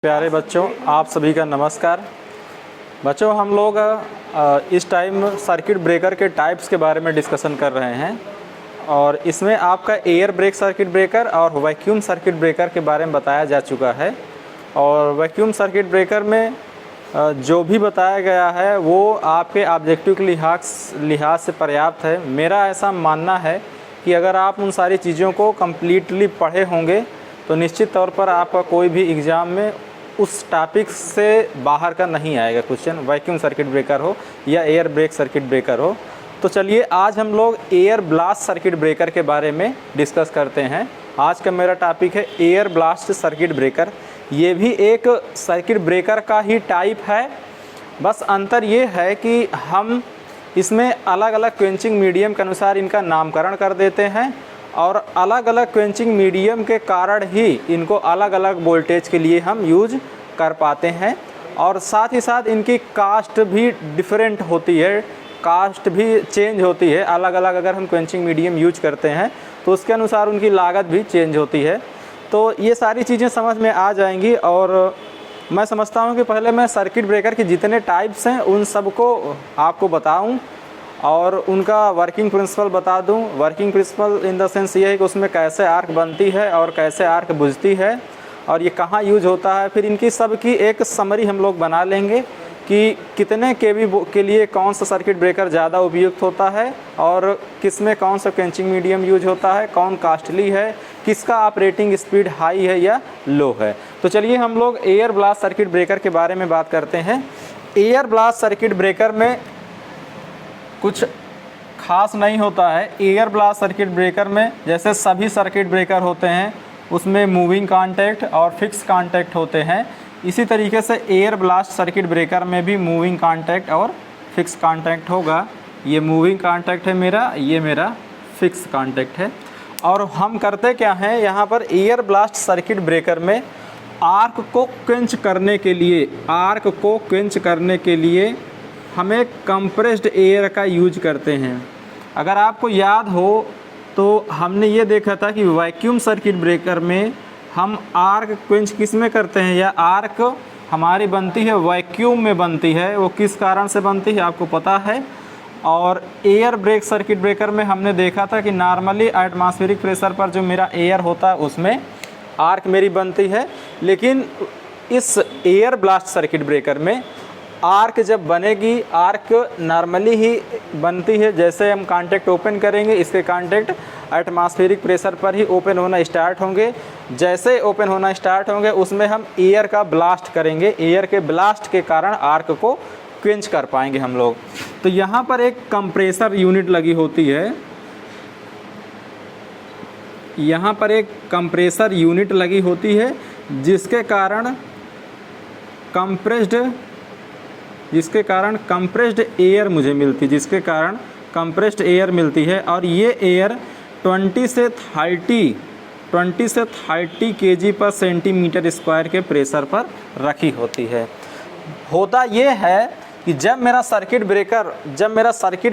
प्यारे बच्चों, आप सभी का नमस्कार। बच्चों, हम लोग इस टाइम सर्किट ब्रेकर के टाइप्स के बारे में डिस्कशन कर रहे हैं और इसमें आपका एयर ब्रेक सर्किट ब्रेकर और वैक्यूम सर्किट ब्रेकर के बारे में बताया जा चुका है। और वैक्यूम सर्किट ब्रेकर में जो भी बताया गया है वो आपके ऑब्जेक्टिव के लिहाज से पर्याप्त है। मेरा ऐसा मानना है कि अगर आप उन सारी चीज़ों को कम्प्लीटली पढ़े होंगे तो निश्चित तौर पर आपका कोई भी एग्ज़ाम में उस टॉपिक से बाहर का नहीं आएगा क्वेश्चन, वैक्यूम सर्किट ब्रेकर हो या एयर ब्रेक सर्किट ब्रेकर हो। तो चलिए आज हम लोग एयर ब्लास्ट सर्किट ब्रेकर के बारे में डिस्कस करते हैं। आज का मेरा टॉपिक है एयर ब्लास्ट सर्किट ब्रेकर। ये भी एक सर्किट ब्रेकर का ही टाइप है, बस अंतर ये है कि हम इसमें अलग अलग क्वेंचिंग मीडियम के अनुसार इनका नामकरण कर देते हैं और अलग अलग क्वेंचिंग मीडियम के कारण ही इनको अलग अलग वोल्टेज के लिए हम यूज कर पाते हैं। और साथ ही साथ इनकी कास्ट भी डिफरेंट होती है, कास्ट भी चेंज होती है। अलग अलग अगर हम क्वेंचिंग मीडियम यूज करते हैं तो उसके अनुसार उनकी लागत भी चेंज होती है। तो ये सारी चीज़ें समझ में आ जाएंगी और मैं समझता हूँ कि पहले मैं सर्किट ब्रेकर के जितने टाइप्स हैं उन सबको आपको बताऊँ और उनका वर्किंग प्रिंसिपल बता दूं। Working principle in the sense ये है कि उसमें कैसे आर्क बनती है और कैसे आर्क बुझती है और ये कहाँ यूज होता है। फिर इनकी सब की एक समरी हम लोग बना लेंगे कि कितने केवी के लिए कौन सा सर्किट ब्रेकर ज़्यादा उपयुक्त होता है और किस में कौन सा क्वेंचिंग मीडियम यूज होता है, कौन कास्टली है, किसका ऑपरेटिंग स्पीड हाई है या लो है। तो चलिए हम लोग एयर ब्लास्ट सर्किट ब्रेकर के बारे में बात करते हैं। एयर ब्लास्ट सर्किट ब्रेकर में कुछ खास नहीं होता है। एयर ब्लास्ट सर्किट ब्रेकर में जैसे सभी सर्किट ब्रेकर होते हैं उसमें मूविंग कांटेक्ट और फिक्स कांटेक्ट होते हैं, इसी तरीके से एयर ब्लास्ट सर्किट ब्रेकर में भी मूविंग कांटेक्ट और फिक्स कांटेक्ट होगा। ये मूविंग कांटेक्ट है मेरा, ये मेरा फिक्स कांटेक्ट है। और हम करते क्या हैं यहाँ पर एयर ब्लास्ट सर्किट ब्रेकर में आर्क को क्वेंच करने के लिए हमें कंप्रेस्ड एयर का यूज करते हैं। अगर आपको याद हो तो हमने ये देखा था कि वैक्यूम सर्किट ब्रेकर में हम आर्क क्वेंच किस में करते हैं, या आर्क हमारी बनती है वैक्यूम में बनती है। वो किस कारण से बनती है आपको पता है। और एयर ब्रेक सर्किट ब्रेकर में हमने देखा था कि नॉर्मली एटमॉस्फेरिक प्रेशर पर जो मेरा एयर होता है उसमें आर्क मेरी बनती है। लेकिन इस एयर ब्लास्ट सर्किट ब्रेकर में आर्क जब बनेगी, आर्क नॉर्मली ही बनती है। जैसे हम कांटेक्ट ओपन करेंगे, इसके कांटेक्ट एटमॉस्फेरिक प्रेशर पर ही ओपन होना स्टार्ट होंगे। जैसे ओपन होना स्टार्ट होंगे उसमें हम एयर का ब्लास्ट करेंगे। एयर के ब्लास्ट के कारण आर्क को क्वेंच कर पाएंगे हम लोग। तो यहाँ पर एक कंप्रेसर यूनिट लगी होती है, यहाँ पर एक कंप्रेसर यूनिट लगी होती है जिसके कारण कंप्रेस्ड एयर मुझे मिलती है, जिसके कारण कंप्रेस्ड एयर मिलती है। और ये एयर 20 से 30 kg पर सेंटीमीटर स्क्वायर के प्रेशर पर रखी होती है। होता ये है कि जब मेरा सर्किट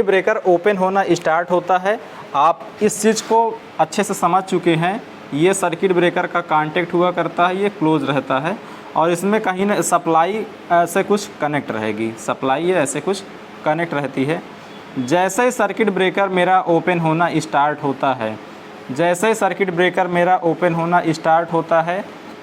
ब्रेकर ओपन होना स्टार्ट होता है, आप इस चीज़ को अच्छे से समझ चुके हैं। ये सर्किट ब्रेकर का कांटेक्ट हुआ करता है, ये क्लोज रहता है और इसमें कहीं ना सप्लाई ऐसे कुछ कनेक्ट रहेगी, सप्लाई ऐसे कुछ कनेक्ट रहती है। जैसे ही सर्किट ब्रेकर मेरा ओपन होना स्टार्ट होता है,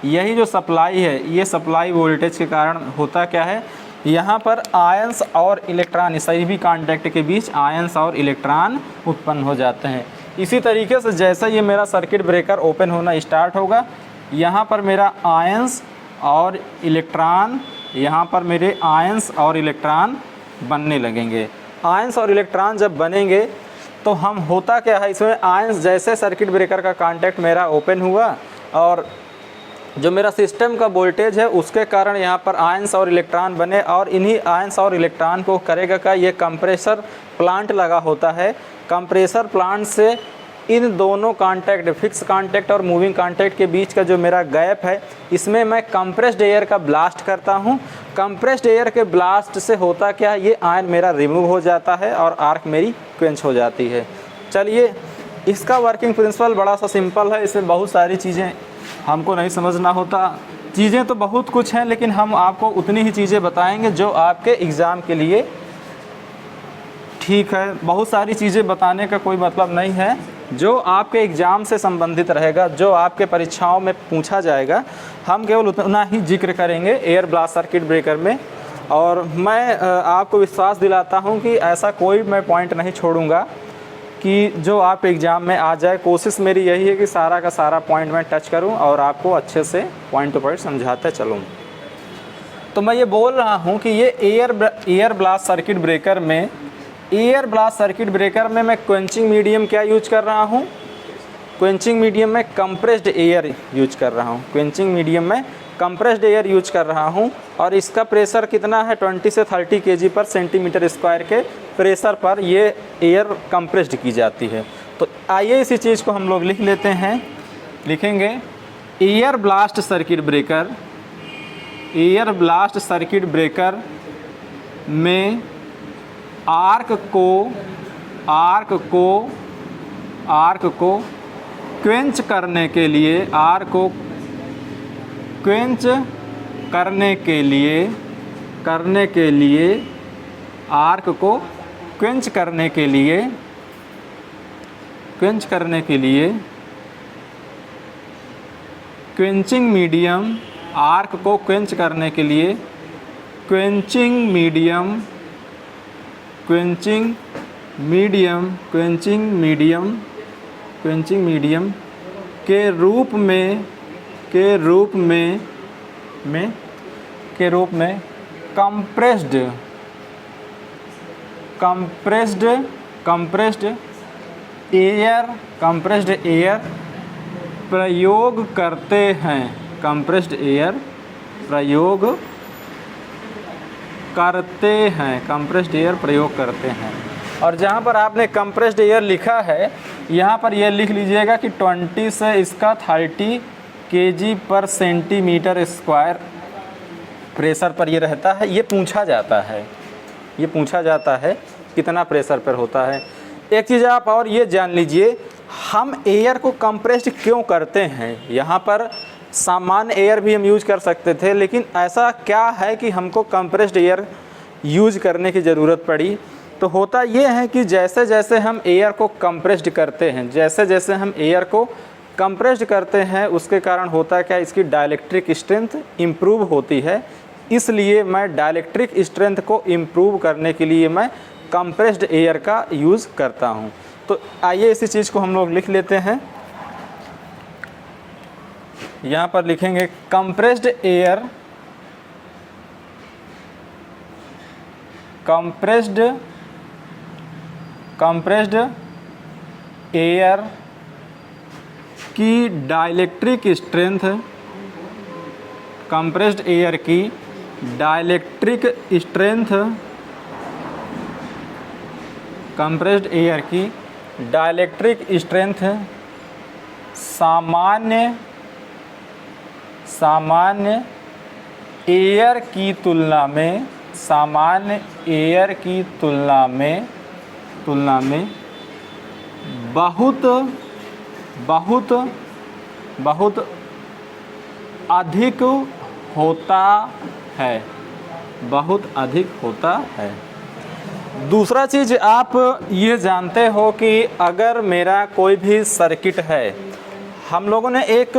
यही जो सप्लाई है, ये सप्लाई वोल्टेज के कारण होता क्या है, यहाँ पर आयंस और इलेक्ट्रॉन, सभी कांटेक्ट के बीच आयंस और इलेक्ट्रॉन उत्पन्न हो जाते हैं। इसी तरीके से जैसे ये मेरा सर्किट ब्रेकर ओपन होना स्टार्ट होगा, यहाँ पर मेरा आयंस और इलेक्ट्रॉन, यहाँ पर मेरे आयंस और इलेक्ट्रॉन बनने लगेंगे। आयंस और इलेक्ट्रॉन जब बनेंगे तो हम होता क्या है, इसमें आयंस, जैसे सर्किट ब्रेकर का कांटेक्ट मेरा ओपन हुआ और जो मेरा सिस्टम का वोल्टेज है उसके कारण यहाँ पर आयंस और इलेक्ट्रॉन बने और इन्हीं आयंस और इलेक्ट्रॉन को करेगा क्या, ये कंप्रेसर प्लांट लगा होता है। कंप्रेसर प्लांट से इन दोनों कांटेक्ट, फिक्स कांटेक्ट और मूविंग कांटेक्ट के बीच का जो मेरा गैप है, इसमें मैं कंप्रेस्ड एयर का ब्लास्ट करता हूँ। कंप्रेस्ड एयर के ब्लास्ट से होता क्या है, ये आयन मेरा रिमूव हो जाता है और आर्क मेरी क्वेंच हो जाती है। चलिए, इसका वर्किंग प्रिंसिपल बड़ा सा सिंपल है, इसमें बहुत सारी चीज़ें हमको नहीं समझना होता। चीज़ें तो बहुत कुछ हैं, लेकिन हम आपको उतनी ही चीज़ें बताएंगे जो आपके एग्ज़ाम के लिए ठीक है। बहुत सारी चीज़ें बताने का कोई मतलब नहीं है, जो आपके एग्ज़ाम से संबंधित रहेगा, जो आपके परीक्षाओं में पूछा जाएगा, हम केवल उतना ही जिक्र करेंगे एयर ब्लास्ट सर्किट ब्रेकर में। और मैं आपको विश्वास दिलाता हूं कि ऐसा कोई मैं पॉइंट नहीं छोड़ूंगा कि जो आप एग्ज़ाम में आ जाए। कोशिश मेरी यही है कि सारा का सारा पॉइंट मैं टच करूं और आपको अच्छे से पॉइंट टू पॉइंट समझाते चलूं। तो मैं ये बोल रहा हूं कि ये एयर ब्लास्ट सर्किट ब्रेकर में मैं क्वेंचिंग मीडियम क्या यूज कर रहा हूँ? क्वेंचिंग मीडियम में कंप्रेस्ड एयर यूज कर रहा हूँ। क्वेंचिंग मीडियम में कंप्रेस्ड एयर यूज कर रहा हूँ और इसका प्रेशर कितना है? 20 से 30 kg पर सेंटीमीटर स्क्वायर के प्रेशर पर ये एयर कंप्रेस्ड की जाती है। तो आइए इसी चीज़ को हम लोग लिख लेते हैं। लिखेंगे एयर ब्लास्ट सर्किट ब्रेकर में आर्क को क्वेंच करने के लिए आर्क को क्वेंच करने के लिए क्वेंचिंग मीडियम आर्क को क्वेंच करने के लिए क्वेंचिंग मीडियम के रूप में कंप्रेस्ड एयर प्रयोग करते हैं। कंप्रेस्ड एयर प्रयोग करते हैं। और जहाँ पर आपने कंप्रेस्ड एयर लिखा है, यहाँ पर यह लिख लीजिएगा कि 20 से इसका 30 kg पर सेंटीमीटर स्क्वायर प्रेशर पर ये रहता है। ये पूछा जाता है कितना प्रेशर पर होता है। एक चीज़ आप और ये जान लीजिए, हम एयर को कंप्रेस्ड क्यों करते हैं? यहाँ पर सामान्य एयर भी हम यूज कर सकते थे, लेकिन ऐसा क्या है कि हमको कंप्रेस्ड एयर यूज करने की ज़रूरत पड़ी? तो होता ये है कि जैसे जैसे हम एयर को कंप्रेस्ड करते हैं उसके कारण होता है क्या? इसकी डाइलेक्ट्रिक स्ट्रेंथ इम्प्रूव होती है। इसलिए मैं डाइलेक्ट्रिक स्ट्रेंथ को इम्प्रूव करने के लिए मैं कंप्रेस्ड एयर का यूज़ करता हूँ। तो आइए इसी चीज़ को हम लोग लिख लेते हैं। यहाँ पर लिखेंगे कंप्रेस्ड एयर की डाइलेक्ट्रिक स्ट्रेंथ, कंप्रेस्ड एयर की डाइलेक्ट्रिक स्ट्रेंथ सामान्य एयर की तुलना में बहुत अधिक होता है। दूसरा चीज़ आप ये जानते हो कि अगर मेरा कोई भी सर्किट है, हम लोगों ने एक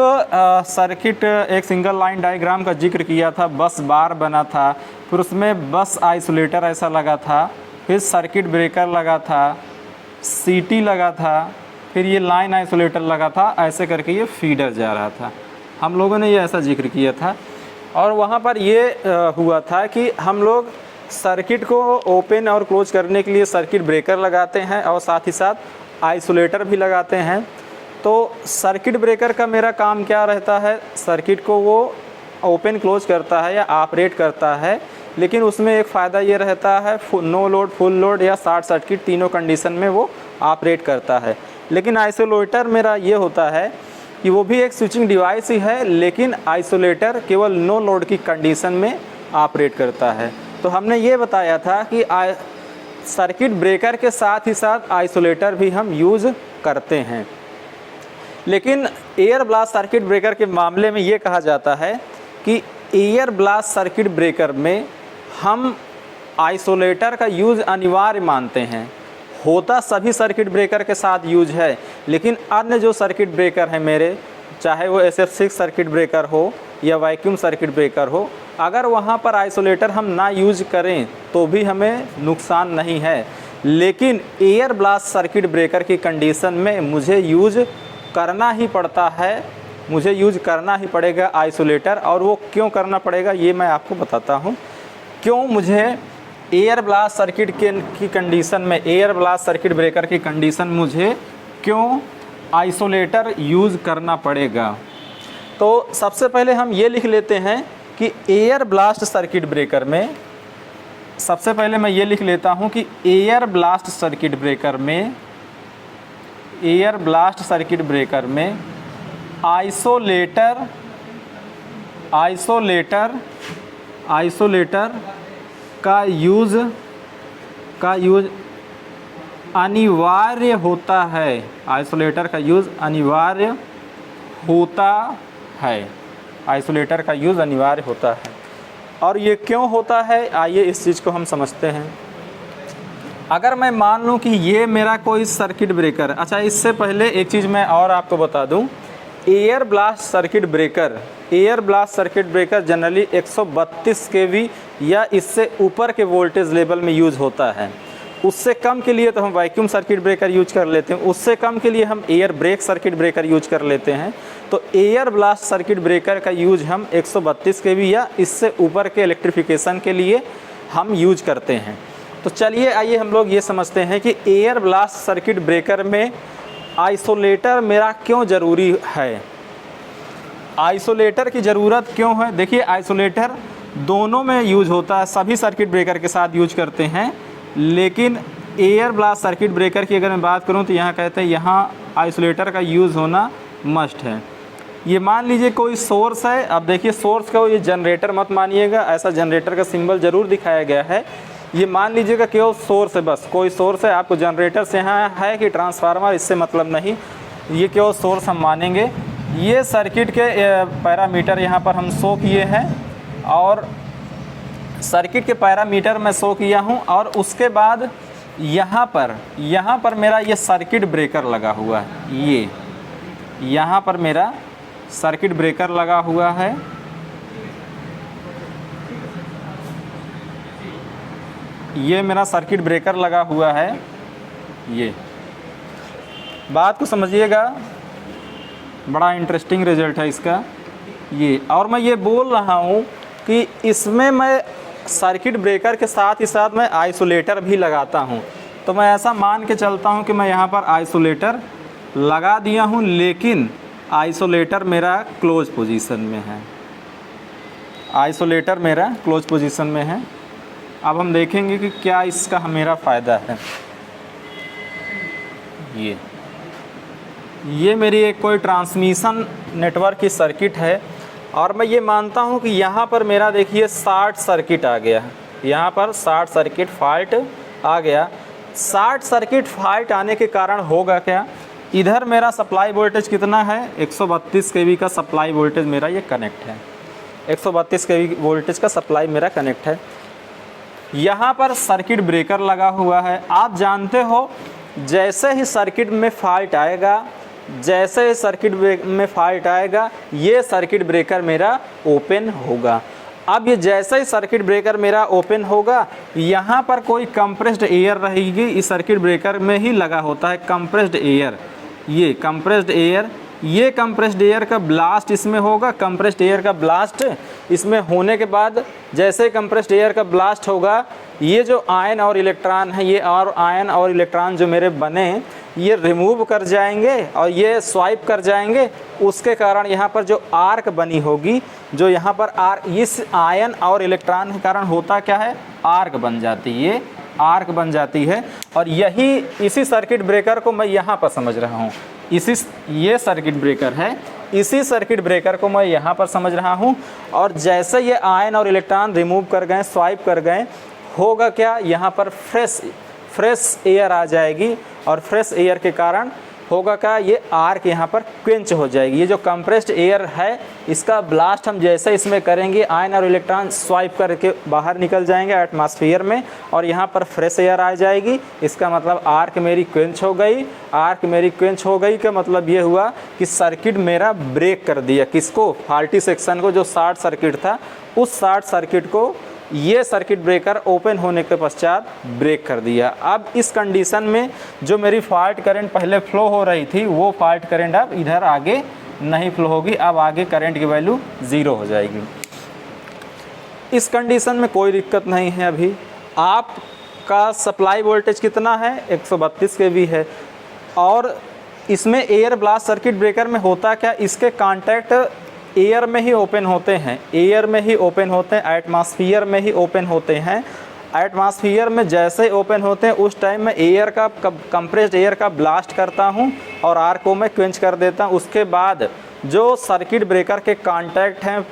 सिंगल लाइन डायग्राम का जिक्र किया था। बस बार बना था, फिर उसमें बस आइसोलेटर ऐसा लगा था, फिर सर्किट ब्रेकर लगा था, सीटी लगा था, फिर ये लाइन आइसोलेटर लगा था, ऐसे करके ये फीडर जा रहा था। हम लोगों ने ये ऐसा जिक्र किया था। और वहाँ पर ये हुआ था कि हम लोग सर्किट को ओपन और क्लोज करने के लिए सर्किट ब्रेकर लगाते हैं और साथ ही साथ आइसोलेटर भी लगाते हैं। तो सर्किट ब्रेकर का मेरा काम क्या रहता है? सर्किट को वो ओपन क्लोज करता है या ऑपरेट करता है, लेकिन उसमें एक फ़ायदा ये रहता है, नो लोड, फुल लोड या शॉर्ट सर्किट तीनों कंडीशन में वो ऑपरेट करता है। लेकिन आइसोलेटर मेरा ये होता है कि वो भी एक स्विचिंग डिवाइस ही है, लेकिन आइसोलेटर केवल नो लोड की कंडीशन में ऑपरेट करता है। तो हमने ये बताया था कि सर्किट ब्रेकर के साथ ही साथ आइसोलेटर भी हम यूज़ करते हैं। लेकिन एयर ब्लास्ट सर्किट ब्रेकर के मामले में ये कहा जाता है कि एयर ब्लास्ट सर्किट ब्रेकर में हम आइसोलेटर का यूज़ अनिवार्य मानते हैं। होता सभी सर्किट ब्रेकर के साथ यूज है, लेकिन अन्य जो सर्किट ब्रेकर हैं मेरे, चाहे वो SF6 सर्किट ब्रेकर हो या वैक्यूम सर्किट ब्रेकर हो, अगर वहाँ पर आइसोलेटर हम ना यूज करें तो भी हमें नुकसान नहीं है। लेकिन एयर ब्लास्ट सर्किट ब्रेकर की कंडीशन में मुझे यूज करना ही पड़ता है, मुझे यूज करना ही पड़ेगा आइसोलेटर। और वो क्यों करना पड़ेगा ये मैं आपको बताता हूँ। क्यों मुझे एयर ब्लास्ट सर्किट की कंडीशन में, एयर ब्लास्ट सर्किट ब्रेकर की कंडीशन मुझे क्यों आइसोलेटर यूज़ करना पड़ेगा। तो सबसे पहले हम ये लिख लेते हैं कि एयर ब्लास्ट सर्किट ब्रेकर में, सबसे पहले मैं ये लिख लेता हूँ कि एयर ब्लास्ट सर्किट ब्रेकर में, एयर ब्लास्ट सर्किट ब्रेकर में आइसोलेटर का यूज़ अनिवार्य होता है। आइसोलेटर का यूज़ अनिवार्य होता है, आइसोलेटर का यूज़ अनिवार्य होता है। और ये क्यों होता है, आइए इस चीज़ को हम समझते हैं। अगर मैं मान लूँ कि ये मेरा कोई सर्किट ब्रेकर, अच्छा इससे पहले एक चीज़ मैं और आपको बता दूँ, air blast circuit breaker generally 132 kV या इससे ऊपर के वोल्टेज लेवल में यूज़ होता है। उससे कम के लिए तो हम वैक्यूम सर्किट ब्रेकर यूज कर लेते हैं, उससे कम के लिए हम air brake circuit breaker use कर लेते हैं। तो एयर ब्लास्ट सर्किट ब्रेकर का यूज हम 132 kV या इससे ऊपर के इलेक्ट्रिफिकेशन के लिए हम यूज करते हैं। तो चलिए आइए हम लोग ये समझते हैं कि एयर ब्लास्ट सर्किट ब्रेकर में आइसोलेटर मेरा क्यों ज़रूरी है, आइसोलेटर की ज़रूरत क्यों है। देखिए आइसोलेटर दोनों में यूज होता है, सभी सर्किट ब्रेकर के साथ यूज करते हैं, लेकिन एयर ब्लास्ट सर्किट ब्रेकर की अगर मैं बात करूं तो यहाँ कहते हैं यहाँ आइसोलेटर का यूज़ होना मस्ट है। ये मान लीजिए कोई सोर्स है, अब देखिए सोर्स का ये जनरेटर मत मानिएगा, ऐसा जनरेटर का सिंबल ज़रूर दिखाया गया है। ये मान लीजिएगा केवल सोर्स है, बस कोई सोर्स है, आपको जनरेटर से यहाँ है कि ट्रांसफार्मर इससे मतलब नहीं, ये केवल सोर्स हम मानेंगे। ये सर्किट के पैरामीटर यहाँ पर हम शो किए हैं और सर्किट के पैरामीटर मैं शो किया हूँ। और उसके बाद यहाँ पर मेरा ये सर्किट ब्रेकर लगा हुआ है, ये यहाँ पर मेरा सर्किट ब्रेकर लगा हुआ है। ये मेरा सर्किट ब्रेकर लगा हुआ है, ये बात को समझिएगा, बड़ा इंटरेस्टिंग रिजल्ट है इसका ये। और मैं ये बोल रहा हूँ कि इसमें मैं सर्किट ब्रेकर के साथ ही साथ मैं आइसोलेटर भी लगाता हूँ। तो मैं ऐसा मान के चलता हूँ कि मैं यहाँ पर आइसोलेटर लगा दिया हूँ, लेकिन आइसोलेटर मेरा क्लोज पोजीशन में है, आइसोलेटर मेरा क्लोज पोजीशन में है। अब हम देखेंगे कि क्या इसका मेरा फ़ायदा है। ये मेरी एक कोई ट्रांसमिशन नेटवर्क की सर्किट है और मैं ये मानता हूँ कि यहाँ पर मेरा देखिए शॉर्ट सर्किट आ गया, यहाँ पर शॉर्ट सर्किट फॉल्ट आ गया। शॉर्ट सर्किट फॉल्ट आने के कारण होगा क्या, इधर मेरा सप्लाई वोल्टेज कितना है, 132 kV का सप्लाई वोल्टेज मेरा ये कनेक्ट है, 132 kV वोल्टेज का सप्लाई मेरा कनेक्ट है। यहाँ पर सर्किट ब्रेकर लगा हुआ है। आप जानते हो जैसे ही सर्किट में फॉल्ट आएगा, जैसे ही सर्किट में फॉल्ट आएगा, ये सर्किट ब्रेकर मेरा ओपन होगा। अब ये जैसे ही सर्किट ब्रेकर मेरा ओपन होगा, यहाँ पर कोई कंप्रेस्ड एयर रहेगी, इस सर्किट ब्रेकर में ही लगा होता है कंप्रेस्ड एयर, ये कंप्रेस्ड एयर, ये कंप्रेस्ड एयर का ब्लास्ट इसमें होगा। कंप्रेस्ड एयर का ब्लास्ट इसमें होने के बाद जैसे कंप्रेस्ड एयर का ब्लास्ट होगा, ये जो आयन और इलेक्ट्रॉन है, ये और आयन और इलेक्ट्रॉन जो मेरे बने, ये रिमूव कर जाएंगे और ये स्वाइप कर जाएंगे। उसके कारण यहाँ पर जो आर्क बनी होगी, जो यहाँ पर इस आयन और इलेक्ट्रॉन के कारण होता क्या है, आर्क बन जाती है, ये आर्क बन जाती है। और इसी सर्किट ब्रेकर को मैं यहाँ पर समझ रहा हूँ, ये सर्किट ब्रेकर है, इसी सर्किट ब्रेकर को मैं यहाँ पर समझ रहा हूँ। और जैसे ये आयन और इलेक्ट्रॉन रिमूव कर गए, स्वाइप कर गए, होगा क्या, यहाँ पर फ्रेश एयर आ जाएगी और फ्रेश एयर के कारण होगा क्या, ये आर्क यहाँ पर क्वेंच हो जाएगी। ये जो कंप्रेस्ड एयर है इसका ब्लास्ट हम जैसे इसमें करेंगे, आयन और इलेक्ट्रॉन स्वाइप करके बाहर निकल जाएंगे एटमॉस्फेयर में और यहाँ पर फ्रेश एयर आ जाएगी। इसका मतलब आर्क मेरी क्वेंच हो गई। आर्क मेरी क्वेंच हो गई का मतलब ये हुआ कि सर्किट मेरा ब्रेक कर दिया। किसको, फॉल्टी सेक्शन को, जो शॉर्ट सर्किट था उस शॉर्ट सर्किट को ये सर्किट ब्रेकर ओपन होने के पश्चात ब्रेक कर दिया। अब इस कंडीशन में जो मेरी फॉल्ट करंट पहले फ्लो हो रही थी वो फॉल्ट करंट अब इधर आगे नहीं फ्लो होगी, अब आगे करंट की वैल्यू 0 हो जाएगी। इस कंडीशन में कोई दिक्कत नहीं है। अभी आपका सप्लाई वोल्टेज कितना है, 132 kV है। और इसमें एयर ब्लास्ट सर्किट ब्रेकर में होता क्या, इसके कॉन्टैक्ट एयर में ही ओपन होते हैं, एयर में ही ओपन होते हैं, एटमॉस्फेयर में ही ओपन होते हैं। एटमॉस्फेयर में जैसे ओपन होते हैं उस टाइम में एयर का, कंप्रेस्ड एयर का ब्लास्ट करता हूं और आर्क को मैं क्वेंच कर देता हूं। उसके बाद जो सर्किट ब्रेकर के कॉन्टैक्ट हैं,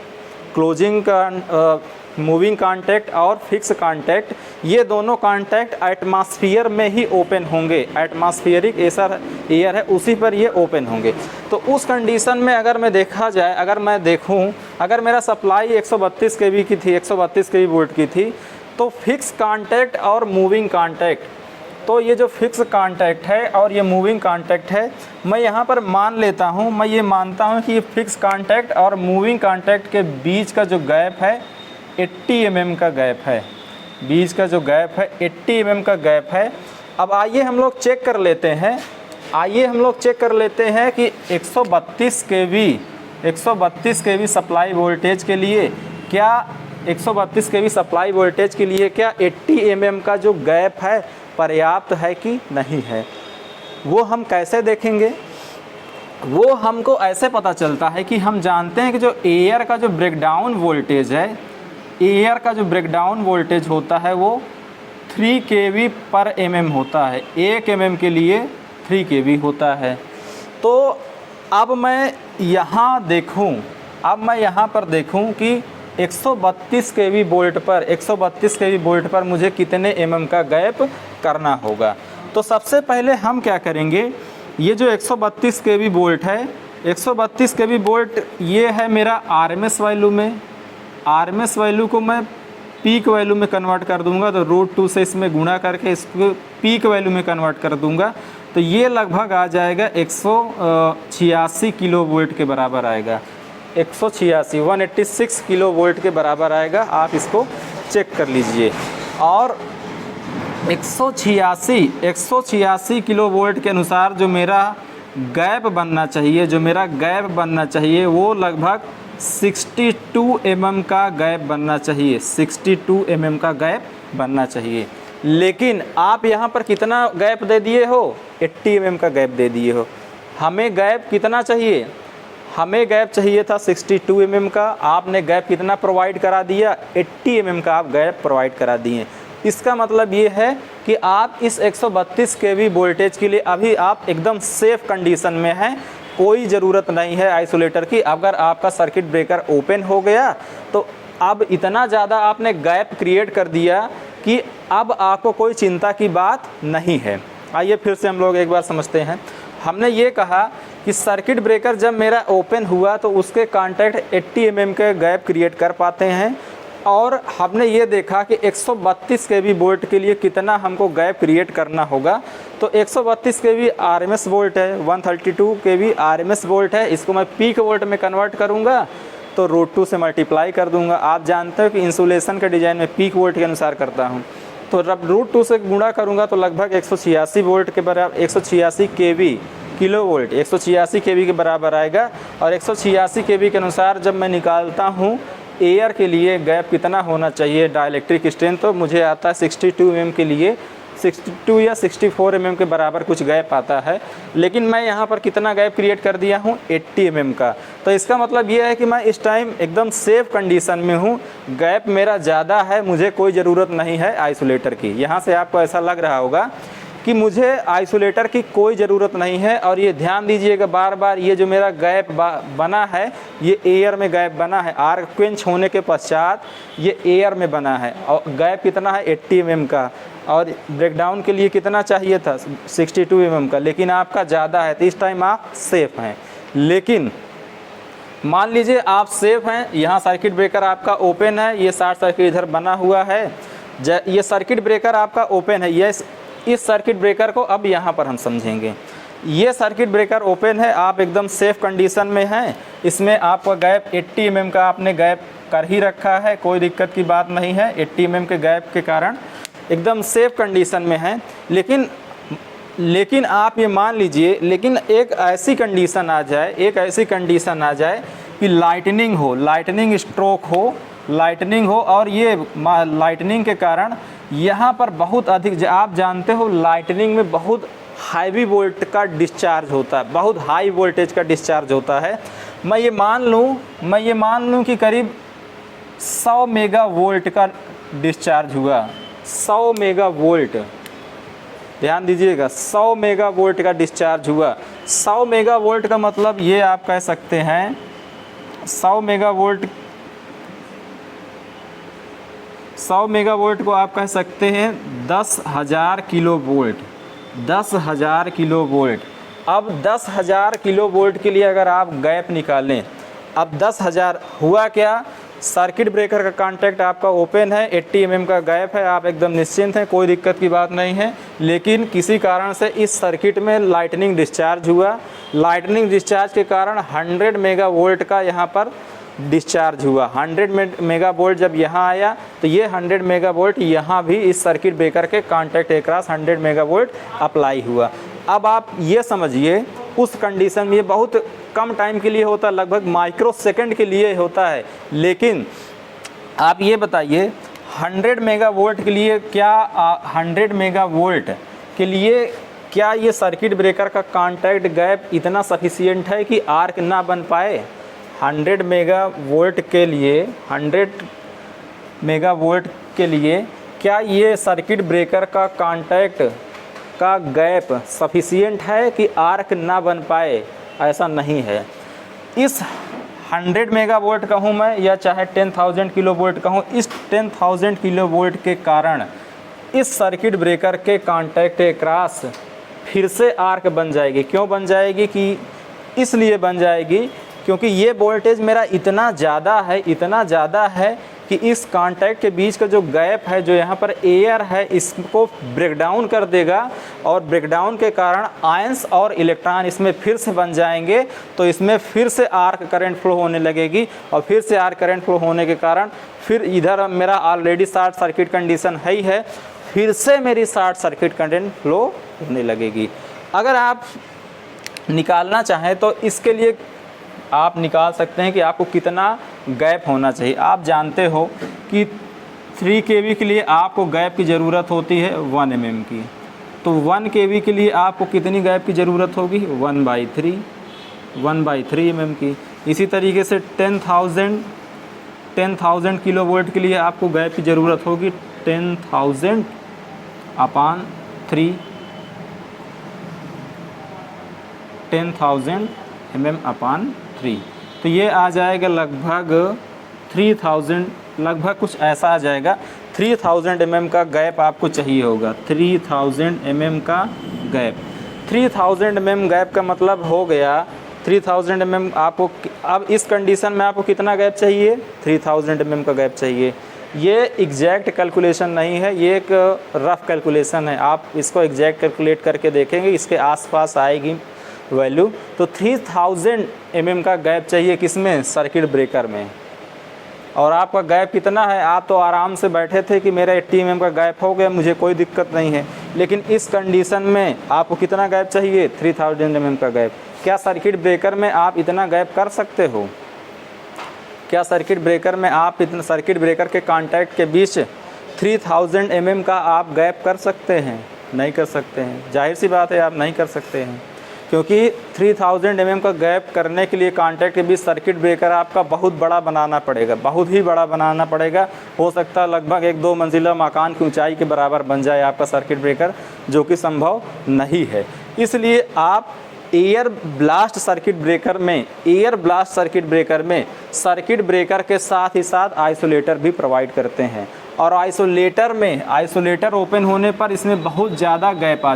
क्लोजिंग का, मूविंग कॉन्टैक्ट और फिक्स कॉन्टैक्ट, ये दोनों कॉन्टैक्ट एटमॉस्फेयर में ही ओपन होंगे। एटमॉस्फेरिक एयर है उसी पर ये ओपन होंगे। तो उस कंडीशन में अगर मैं देखा जाए, अगर मैं देखूं, अगर मेरा सप्लाई 132 kV की थी, 132 kV वोल्ट की थी, तो फिक्स कॉन्टैक्ट और मूविंग कॉन्टैक्ट, तो ये जो फिक्स कॉन्टैक्ट है और ये मूविंग कॉन्टैक्ट है, मैं यहाँ पर मान लेता हूँ, मैं ये मानता हूँ कि ये फिक्स कॉन्टैक्ट और मूविंग कॉन्टैक्ट के बीच का जो गैप है 80 mm का गैप है। बीच का जो गैप है 80 mm का गैप है। अब आइए हम लोग चेक कर लेते हैं, आइए हम लोग चेक कर लेते हैं कि 132 kV सप्लाई वोल्टेज के लिए क्या, 132 kV सप्लाई वोल्टेज के लिए क्या 80 mm का जो गैप है पर्याप्त है कि नहीं है। वो हम कैसे देखेंगे, वो हमको ऐसे पता चलता है कि हम जानते हैं कि जो एयर का जो ब्रेकडाउन वोल्टेज है, एयर का जो ब्रेकडाउन वोल्टेज होता है वो 3 kV पर mm होता है। 1 mm के लिए 3 kV होता है। तो अब मैं यहाँ देखूँ, अब मैं यहाँ पर देखूँ कि 132 kV वोल्ट पर, 132 kV वोल्ट पर मुझे कितने mm का गैप करना होगा। तो सबसे पहले हम क्या करेंगे, ये जो 132 kV वोल्ट है, 132 kV वोल्ट ये है मेरा RMS वैल्यू में, RMS वैल्यू को मैं पीक वैल्यू में कन्वर्ट कर दूंगा, तो √2 से इसमें गुणा करके इसको पीक वैल्यू में कन्वर्ट कर दूंगा, तो ये लगभग आ जाएगा 186 किलो वोल्ट के बराबर आएगा। 186 किलो वोल्ट के बराबर आएगा। आप इसको चेक कर लीजिए। और 186 किलो वोल्ट के अनुसार जो मेरा गैप बनना चाहिए, जो मेरा गैप बनना चाहिए वो लगभग 62 mm का गैप बनना चाहिए, 62 mm का गैप बनना चाहिए। लेकिन आप यहाँ पर कितना गैप दे दिए हो, 80 mm का गैप दे दिए हो। हमें गैप कितना चाहिए, हमें गैप चाहिए था 62 mm का, आपने गैप कितना प्रोवाइड करा दिया, 80 mm का आप गैप प्रोवाइड करा दिए। इसका मतलब ये है कि आप इस 132 kV वोल्टेज के लिए अभी आप एकदम सेफ कंडीशन में हैं, कोई ज़रूरत नहीं है आइसोलेटर की। अगर आपका सर्किट ब्रेकर ओपन हो गया तो अब इतना ज़्यादा आपने गैप क्रिएट कर दिया कि अब आपको कोई चिंता की बात नहीं है। आइए फिर से हम लोग एक बार समझते हैं। हमने ये कहा कि सर्किट ब्रेकर जब मेरा ओपन हुआ तो उसके कॉन्टैक्ट 80 mm के गैप क्रिएट कर पाते हैं, और हमने ये देखा कि 132 kV वोल्ट के लिए कितना हमको गैप क्रिएट करना होगा। तो 132 kV RMS वोल्ट है, 132 kV RMS वोल्ट है, इसको मैं पीक वोल्ट में कन्वर्ट करूँगा तो √2 से मल्टीप्लाई कर दूंगा। आप जानते हो कि इंसुलेशन के डिज़ाइन में पीक वोल्ट के अनुसार करता हूँ, तो जब √2 से गुणा करूँगा तो लगभग 186 वोल्ट के बराबर, 186 kV किलो वोल्ट 186 kV के बराबर आएगा। और 186 kV के अनुसार जब मैं निकालता हूँ एयर के लिए गैप कितना होना चाहिए डाइलेक्ट्रिक स्ट्रेंथ, तो मुझे आता है 62 mm के लिए 62 या 64 mm के बराबर कुछ गैप आता है। लेकिन मैं यहाँ पर कितना गैप क्रिएट कर दिया हूँ, 80 mm का। तो इसका मतलब ये है कि मैं इस टाइम एकदम सेफ कंडीशन में हूँ, गैप मेरा ज़्यादा है, मुझे कोई ज़रूरत नहीं है आइसोलेटर की। यहाँ से आपको ऐसा लग रहा होगा कि मुझे आइसोलेटर की कोई ज़रूरत नहीं है। और ये ध्यान दीजिएगा बार बार, ये जो मेरा गैप बना है ये एयर में गैप बना है। आर्क क्वेंच होने के पश्चात ये एयर में बना है और गैप कितना है 80 mm का, और ब्रेकडाउन के लिए कितना चाहिए था 62 mm का, लेकिन आपका ज़्यादा है तो इस टाइम आप सेफ़ हैं। लेकिन मान लीजिए आप सेफ़ हैं, यहाँ सर्किट ब्रेकर आपका ओपन है, ये शॉर्ट सर्किट इधर बना हुआ है, ये सर्किट ब्रेकर आपका ओपन है। ये इस सर्किट ब्रेकर को अब यहाँ पर हम समझेंगे। ये सर्किट ब्रेकर ओपन है, आप एकदम सेफ़ कंडीशन में हैं। इसमें आपका गैप 80 mm का आपने गैप कर ही रखा है, कोई दिक्कत की बात नहीं है। 80 mm के गैप के कारण एकदम सेफ़ कंडीशन में हैं। लेकिन आप ये मान लीजिए, लेकिन एक ऐसी कंडीशन आ जाए कि लाइटनिंग स्ट्रोक हो और ये लाइटनिंग के कारण यहाँ पर बहुत अधिक, आप जानते हो लाइटनिंग में बहुत हाई वोल्ट का डिस्चार्ज होता है, बहुत हाई वोल्टेज का डिस्चार्ज होता है। मैं ये मान लूँ कि करीब 100 मेगा वोल्ट का डिस्चार्ज हुआ। 100 मेगा वोल्ट, ध्यान दीजिएगा, 100 मेगा वोल्ट का डिस्चार्ज हुआ। 100 मेगा वोल्ट का मतलब ये आप कह सकते हैं 100 मेगा वोल्ट को आप कह सकते हैं 10,000 किलो वोल्ट। 10,000 kilo volt. अब 10,000 किलो वोल्ट के लिए अगर आप गैप निकालें, अब 10,000 हुआ क्या, सर्किट ब्रेकर का कांटेक्ट आपका ओपन है, 80 mm का गैप है, आप एकदम निश्चिंत हैं, कोई दिक्कत की बात नहीं है। लेकिन किसी कारण से इस सर्किट में लाइटनिंग डिस्चार्ज हुआ। लाइटनिंग डिस्चार्ज के कारण 100 मेगा वोल्ट का यहाँ पर डिस्चार्ज हुआ। 100 मेगा वोल्ट जब यहाँ आया तो ये 100 मेगा वोल्ट यहाँ भी इस सर्किट ब्रेकर के कांटेक्ट के क्रॉस 100 मेगा वोल्ट अप्लाई हुआ। अब आप ये समझिए उस कंडीशन में ये बहुत कम टाइम के लिए होता है, लगभग माइक्रो सेकंड के लिए होता है। लेकिन आप ये बताइए 100 मेगा वोल्ट के लिए क्या ये सर्किट ब्रेकर का कांटेक्ट गैप इतना सफिशिएंट है कि आर्क ना बन पाए? 100 मेगा वोल्ट के लिए क्या ये सर्किट ब्रेकर का कांटेक्ट का गैप सफिशिएंट है कि आर्क ना बन पाए? ऐसा नहीं है। इस 100 मेगा वोल्ट कहूँ मैं या चाहे 10,000 किलो वोल्ट कहूँ, इस 10,000 किलो वोल्ट के कारण इस सर्किट ब्रेकर के कांटेक्ट के क्रॉस फिर से आर्क बन जाएगी। क्यों बन जाएगी? कि इसलिए बन जाएगी क्योंकि ये वोल्टेज मेरा इतना ज़्यादा है कि इस कांटेक्ट के बीच का जो गैप है, जो यहाँ पर एयर है, इसको ब्रेकडाउन कर देगा और ब्रेकडाउन के कारण आयंस और इलेक्ट्रॉन इसमें फिर से बन जाएंगे। तो इसमें फिर से आर्क करंट फ्लो होने लगेगी और फिर से आर्क करंट फ्लो होने के कारण फिर इधर मेरा ऑलरेडी शॉर्ट सर्किट कंडीशन है ही है, फिर से मेरी शॉर्ट सर्किट करंट फ्लो होने लगेगी। अगर आप निकालना चाहें तो इसके लिए आप निकाल सकते हैं कि आपको कितना गैप होना चाहिए। आप जानते हो कि 3 kV के लिए आपको गैप की ज़रूरत होती है 1 mm की, तो 1 kV के लिए आपको कितनी गैप की ज़रूरत होगी? 1/3 mm की। इसी तरीके से 10,000 किलो वोल्ट के लिए आपको गैप की ज़रूरत होगी 10,000/3 10,000 mm/3। तो ये आ जाएगा लगभग 3000, लगभग कुछ ऐसा आ जाएगा। 3000 mm का गैप आपको चाहिए होगा। 3000 mm का गैप, 3000 mm गैप का मतलब हो गया 3000 mm आपको। अब इस कंडीशन में आपको कितना गैप चाहिए? 3000 mm का गैप चाहिए। ये एग्जैक्ट कैलकुलेशन नहीं है, ये एक रफ़ कैलकुलेशन है। आप इसको एग्जैक्ट कैलकुलेट करके देखेंगे, इसके आसपास आएगी वैल्यू। तो 3000 mm का गैप चाहिए किसमें? सर्किट ब्रेकर में। और आपका गैप कितना है? आप तो आराम से बैठे थे कि मेरा 80 mm का गैप हो गया, मुझे कोई दिक्कत नहीं है। लेकिन इस कंडीशन में आपको कितना गैप चाहिए? 3000 mm का गैप। क्या सर्किट ब्रेकर में आप इतना गैप कर सकते हो? क्या सर्किट ब्रेकर में आप इतना, सर्किट ब्रेकर के कांटेक्ट के बीच 3000 mm का आप गैप कर सकते हैं? नहीं कर सकते हैं। जाहिर सी बात है आप नहीं कर सकते हैं, क्योंकि 3000 mm का गैप करने के लिए कॉन्टैक्ट के बीच सर्किट ब्रेकर आपका बहुत बड़ा बनाना पड़ेगा, बहुत ही बड़ा बनाना पड़ेगा। हो सकता है लगभग 1-2 मंजिला मकान की ऊंचाई के बराबर बन जाए आपका सर्किट ब्रेकर, जो कि संभव नहीं है। इसलिए आप एयर ब्लास्ट सर्किट ब्रेकर में सर्किट ब्रेकर के साथ ही साथ आइसोलेटर भी प्रोवाइड करते हैं। और आइसोलेटर ओपन होने पर इसमें बहुत ज़्यादा गैप आ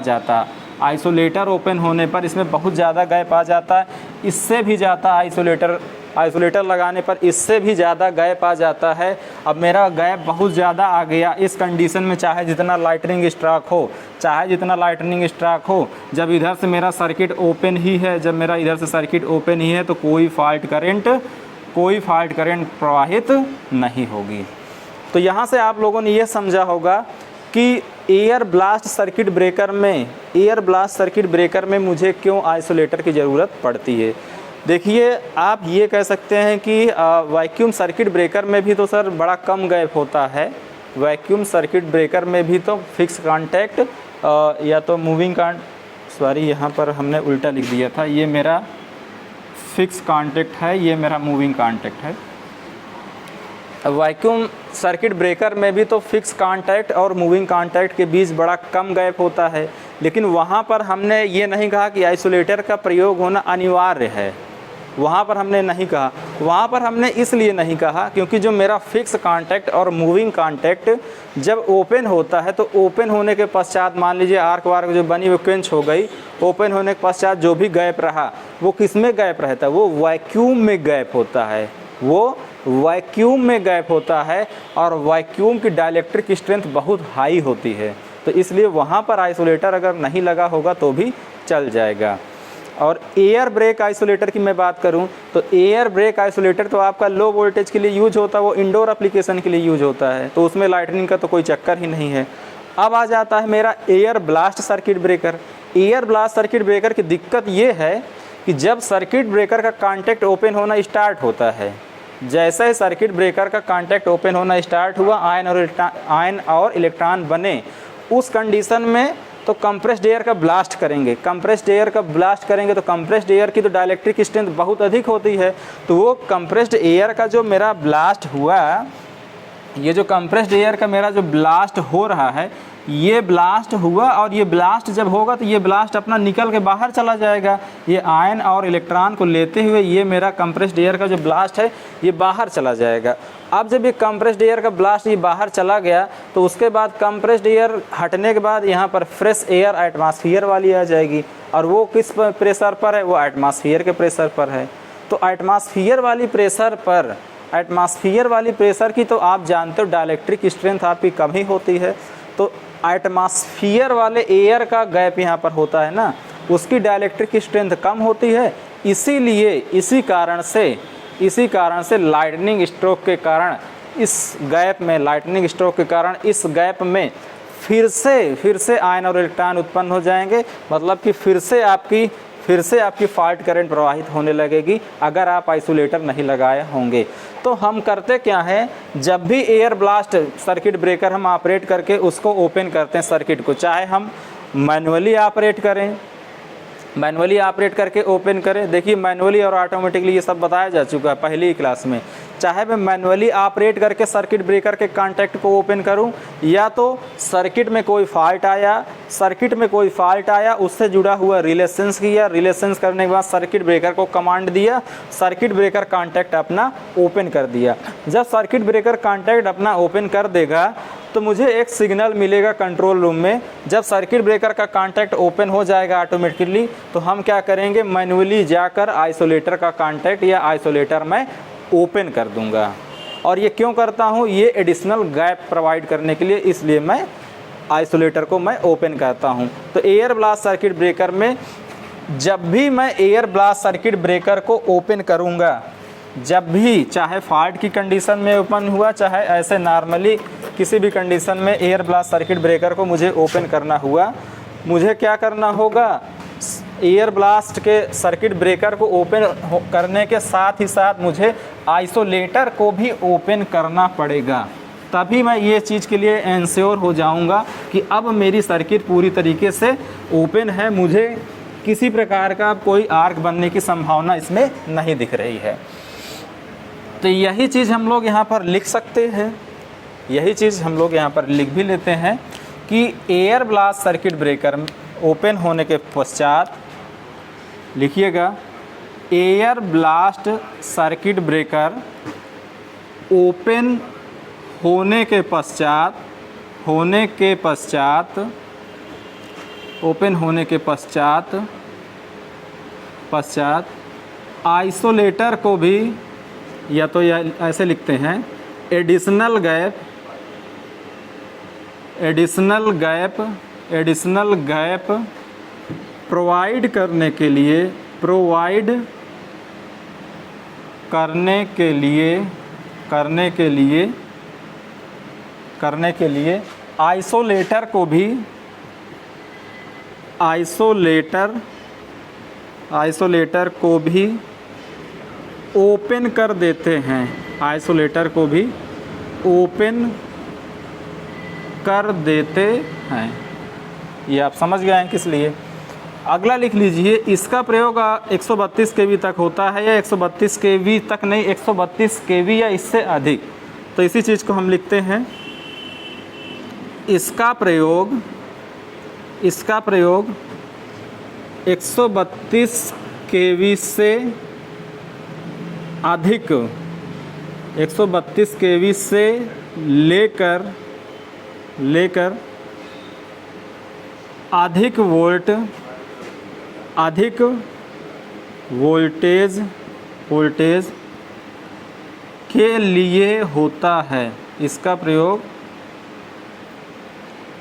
जाता है। इससे भी ज़्यादा आइसोलेटर लगाने पर इससे भी ज़्यादा गैप आ जाता है। अब मेरा गैप बहुत ज़्यादा आ गया, इस कंडीशन में चाहे जितना लाइटनिंग स्ट्रोक हो, जब इधर से मेरा सर्किट ओपन ही है, तो कोई फॉल्ट करंट प्रवाहित नहीं होगी। तो यहाँ से आप लोगों ने यह समझा होगा कि एयर ब्लास्ट सर्किट ब्रेकर में मुझे क्यों आइसोलेटर की ज़रूरत पड़ती है। देखिए, आप ये कह सकते हैं कि वैक्यूम सर्किट ब्रेकर में भी तो सर बड़ा कम गैप होता है। वैक्यूम सर्किट ब्रेकर में भी तो फिक्स कांटेक्ट या तो मूविंग यहाँ पर हमने उल्टा लिख दिया था, ये मेरा फिक्स कांटेक्ट है, ये मेरा मूविंग कांटेक्ट है। वैक्यूम सर्किट ब्रेकर में भी तो फिक्स कांटेक्ट और मूविंग कांटेक्ट के बीच बड़ा कम गैप होता है, लेकिन वहाँ पर हमने ये नहीं कहा कि आइसोलेटर का प्रयोग होना अनिवार्य है। वहाँ पर हमने इसलिए नहीं कहा क्योंकि जो मेरा फिक्स कांटेक्ट और मूविंग कांटेक्ट जब ओपन होता है, तो ओपन होने के पश्चात मान लीजिए आर्क वार्क जो बनी वो क्वेंच हो गई, ओपन होने के पश्चात जो भी गैप रहा वो किस में गैप रहता है, वो वैक्यूम में गैप होता है। और वैक्यूम की डाइलेक्ट्रिक स्ट्रेंथ बहुत हाई होती है, तो इसलिए वहाँ पर आइसोलेटर अगर नहीं लगा होगा तो भी चल जाएगा। और एयर ब्रेक आइसोलेटर की मैं बात करूं तो एयर ब्रेक आइसोलेटर तो आपका लो वोल्टेज के लिए यूज होता है, वो इंडोर एप्लीकेशन के लिए यूज होता है, तो उसमें लाइटनिंग का तो कोई चक्कर ही नहीं है। अब आ जाता है मेरा air blast circuit breaker. Air blast circuit breaker की दिक्कत ये है कि जब सर्किट ब्रेकर का कॉन्टैक्ट ओपन होना स्टार्ट होता है, जैसे ही सर्किट ब्रेकर का कॉन्टैक्ट ओपन होना स्टार्ट हुआ, आयन और इलेक्ट्रॉन बने, उस कंडीशन में तो कंप्रेस्ड एयर का ब्लास्ट करेंगे। तो कंप्रेस्ड एयर की तो डाइलेक्ट्रिक स्ट्रेंथ बहुत अधिक होती है, तो वो कंप्रेस्ड एयर का जो मेरा ब्लास्ट हुआ, ये जो कंप्रेस्ड एयर का मेरा जो ब्लास्ट हो रहा है, ये ब्लास्ट हुआ, और ये ब्लास्ट जब होगा तो ये ब्लास्ट अपना निकल के बाहर चला जाएगा। ये आयन और इलेक्ट्रॉन को लेते हुए ये मेरा कंप्रेस्ड एयर का जो ब्लास्ट है ये बाहर चला जाएगा। अब जब ये कंप्रेस्ड एयर का ब्लास्ट ये बाहर चला गया, तो उसके बाद कंप्रेस्ड एयर हटने के बाद यहाँ पर फ्रेश एयर एटमॉस्फेयर वाली आ जाएगी, और वो किस प्रेशर पर है, वो एटमॉस्फेयर के प्रेशर पर है। तो एटमॉस्फेयर वाली प्रेशर की तो आप जानते हो डाइलेक्ट्रिक स्ट्रेंथ आपकी कम ही होती है। तो एटमॉस्फेयर वाले एयर का गैप यहाँ पर होता है ना, उसकी डाइलेक्ट्रिक स्ट्रेंथ कम होती है। इसीलिए इसी कारण से लाइटनिंग स्ट्रोक के कारण इस गैप में फिर से आयन और इलेक्ट्रॉन उत्पन्न हो जाएंगे, मतलब कि फिर से आपकी फॉल्ट करंट प्रवाहित होने लगेगी अगर आप आइसोलेटर नहीं लगाए होंगे। तो हम करते क्या हैं, जब भी एयर ब्लास्ट सर्किट ब्रेकर हम ऑपरेट करके उसको ओपन करते हैं सर्किट को, चाहे हम मैनुअली ऑपरेट करके ओपन करें। देखिए, मैनुअली और ऑटोमेटिकली ये सब बताया जा चुका है पहली ही क्लास में। चाहे मैं मैनुअली ऑपरेट करके सर्किट ब्रेकर के कॉन्टैक्ट को ओपन करूं, या तो सर्किट में कोई फॉल्ट आया, उससे जुड़ा हुआ रिलेशंस किया, रिलेशंस करने के बाद सर्किट ब्रेकर को कमांड दिया, सर्किट ब्रेकर कॉन्टैक्ट अपना ओपन कर दिया। जब सर्किट ब्रेकर कॉन्टैक्ट अपना ओपन कर देगा तो मुझे एक सिग्नल मिलेगा कंट्रोल रूम में। जब सर्किट ब्रेकर का कॉन्टैक्ट ओपन हो जाएगा ऑटोमेटिकली, तो हम क्या करेंगे, मैनुअली जाकर आइसोलेटर का कॉन्टैक्ट या आइसोलेटर मैं ओपन कर दूंगा। और ये क्यों करता हूँ, ये एडिशनल गैप प्रोवाइड करने के लिए, इसलिए मैं आइसोलेटर को मैं ओपन करता हूँ। तो एयर ब्लास्ट सर्किट ब्रेकर में जब भी मैं एयर ब्लास्ट सर्किट ब्रेकर को ओपन करूँगा, जब भी, चाहे फॉल्ट की कंडीशन में ओपन हुआ, चाहे ऐसे नॉर्मली किसी भी कंडीशन में एयर ब्लास्ट सर्किट ब्रेकर को मुझे ओपन करना हुआ, मुझे क्या करना होगा, एयर ब्लास्ट के सर्किट ब्रेकर को ओपन करने के साथ ही साथ मुझे आइसोलेटर को भी ओपन करना पड़ेगा। तभी मैं ये चीज़ के लिए इंश्योर हो जाऊंगा कि अब मेरी सर्किट पूरी तरीके से ओपन है, मुझे किसी प्रकार का कोई आर्क बनने की संभावना इसमें नहीं दिख रही है। तो यही चीज़ हम लोग यहाँ पर लिख सकते हैं, यही चीज़ हम लोग यहाँ पर लिख भी लेते हैं कि air blast circuit breaker open होने के पश्चात, लिखिएगा, air blast circuit breaker open होने के पश्चात ओपन होने के पश्चात आइसोलेटर को भी, या तो ऐसे लिखते हैं, एडिशनल गैप प्रोवाइड करने के लिए आइसोलेटर को भी ओपन कर देते हैं, आइसोलेटर को भी ओपन कर देते हैं। ये आप समझ गए हैं किस लिए। अगला लिख लीजिए, इसका प्रयोग 132 केवी तक होता है, या 132 केवी तक नहीं, 132 केवी या इससे अधिक। तो इसी चीज़ को हम लिखते हैं, इसका प्रयोग 132 केवी से अधिक, 132 केवी से लेकर अधिक वोल्टेज के लिए होता है। इसका प्रयोग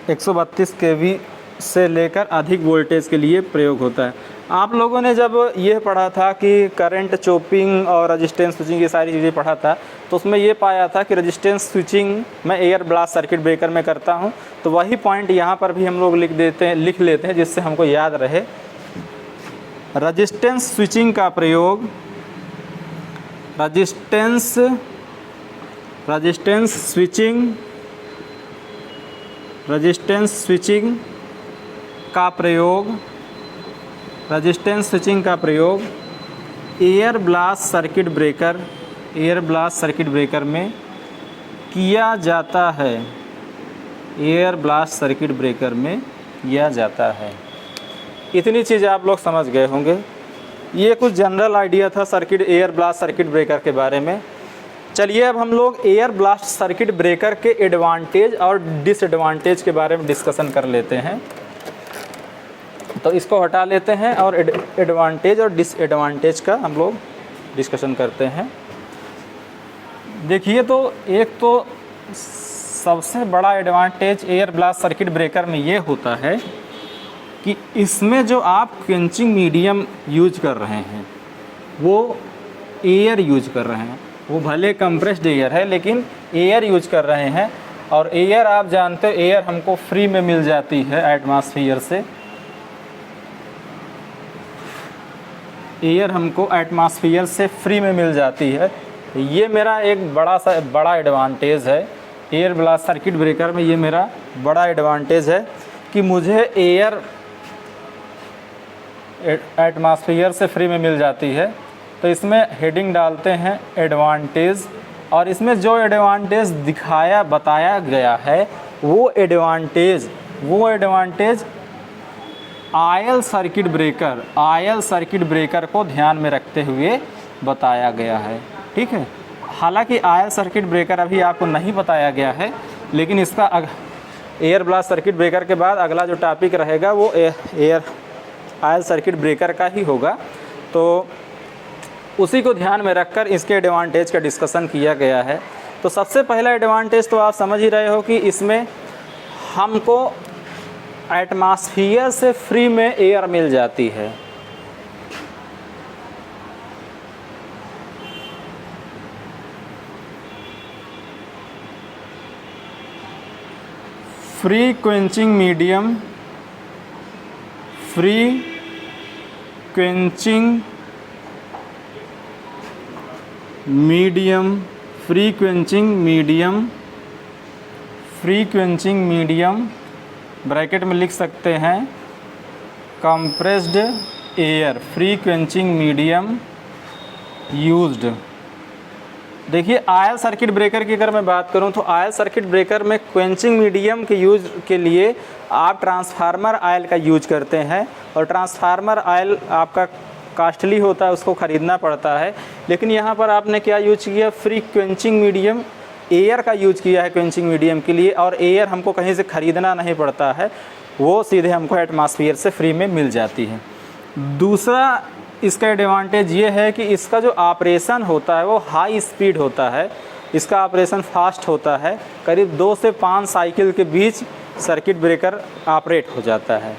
132 केवी से लेकर अधिक वोल्टेज के लिए प्रयोग होता है। आप लोगों ने जब ये पढ़ा था कि करंट चॉपिंग और रेजिस्टेंस स्विचिंग, ये सारी चीज़ें पढ़ा था, तो उसमें ये पाया था कि रेजिस्टेंस स्विचिंग मैं एयर ब्लास्ट सर्किट ब्रेकर में करता हूँ। तो वही पॉइंट यहाँ पर भी हम लोग लिख लेते हैं जिससे हमको याद रहे। रेजिस्टेंस स्विचिंग का प्रयोग, रेजिस्टेंस स्विचिंग का प्रयोग एयर ब्लास्ट सर्किट ब्रेकर में किया जाता है, एयर ब्लास्ट सर्किट ब्रेकर में किया जाता है। इतनी चीज़ आप लोग समझ गए होंगे। ये कुछ जनरल आइडिया था एयर ब्लास्ट सर्किट ब्रेकर के बारे में। चलिए अब हम लोग एयर ब्लास्ट सर्किट ब्रेकर के एडवांटेज और डिसएडवांटेज के बारे में डिस्कशन कर लेते हैं। तो इसको हटा लेते हैं और एडवांटेज और डिसएडवांटेज का हम लोग डिस्कशन करते हैं। देखिए, तो एक तो सबसे बड़ा advantage air blast circuit breaker में ये होता है कि इसमें जो आप क्वेंचिंग मीडियम यूज कर रहे हैं वो एयर यूज कर रहे हैं। वो भले कंप्रेस्ड एयर है लेकिन एयर यूज कर रहे हैं। और एयर आप जानते हो, एयर हमको फ्री में मिल जाती है एटमॉस्फेयर से। एयर हमको एटमॉस्फेयर से फ्री में मिल जाती है। ये मेरा एक बड़ा एडवांटेज है एयर ब्लास्ट सर्किट ब्रेकर में। ये मेरा बड़ा एडवांटेज है कि मुझे एयर एटमॉस्फेयर से फ्री में मिल जाती है। तो इसमें हेडिंग डालते हैं एडवांटेज, और इसमें जो एडवांटेज बताया गया है वो एडवांटेज आयल सर्किट ब्रेकर को ध्यान में रखते हुए बताया गया है। ठीक है, हालांकि आयल सर्किट ब्रेकर अभी आपको नहीं बताया गया है, लेकिन इसका एयर ब्लास्ट सर्किट ब्रेकर के बाद अगला जो टॉपिक रहेगा वो आयल सर्किट ब्रेकर का ही होगा। तो उसी को ध्यान में रखकर इसके एडवांटेज का डिस्कशन किया गया है। तो सबसे पहला एडवांटेज तो आप समझ ही रहे हो कि इसमें हमको एटमॉस्फेयर से फ्री में एयर मिल जाती है। फ्री क्वेंचिंग मीडियम ब्रैकेट में लिख सकते हैं compressed air free quenching medium used. देखिए आयल सर्किट ब्रेकर की अगर मैं बात करूं तो आयल सर्किट ब्रेकर में क्वेंचिंग मीडियम के यूज के लिए आप ट्रांसफार्मर आयल का यूज करते हैं, और ट्रांसफार्मर आयल आपका कास्टली होता है, उसको ख़रीदना पड़ता है। लेकिन यहाँ पर आपने क्या यूज किया, फ्री क्वेंचिंग मीडियम एयर का यूज किया है क्वेंचिंग मीडियम के लिए, और एयर हमको कहीं से ख़रीदना नहीं पड़ता है, वो सीधे हमको एटमॉस्फेयर से फ्री में मिल जाती है। दूसरा इसका एडवांटेज ये है कि इसका जो ऑपरेशन होता है वो हाई स्पीड होता है, इसका ऑपरेशन फास्ट होता है, करीब 2 से 5 साइकिल के बीच सर्किट ब्रेकर ऑपरेट हो जाता है।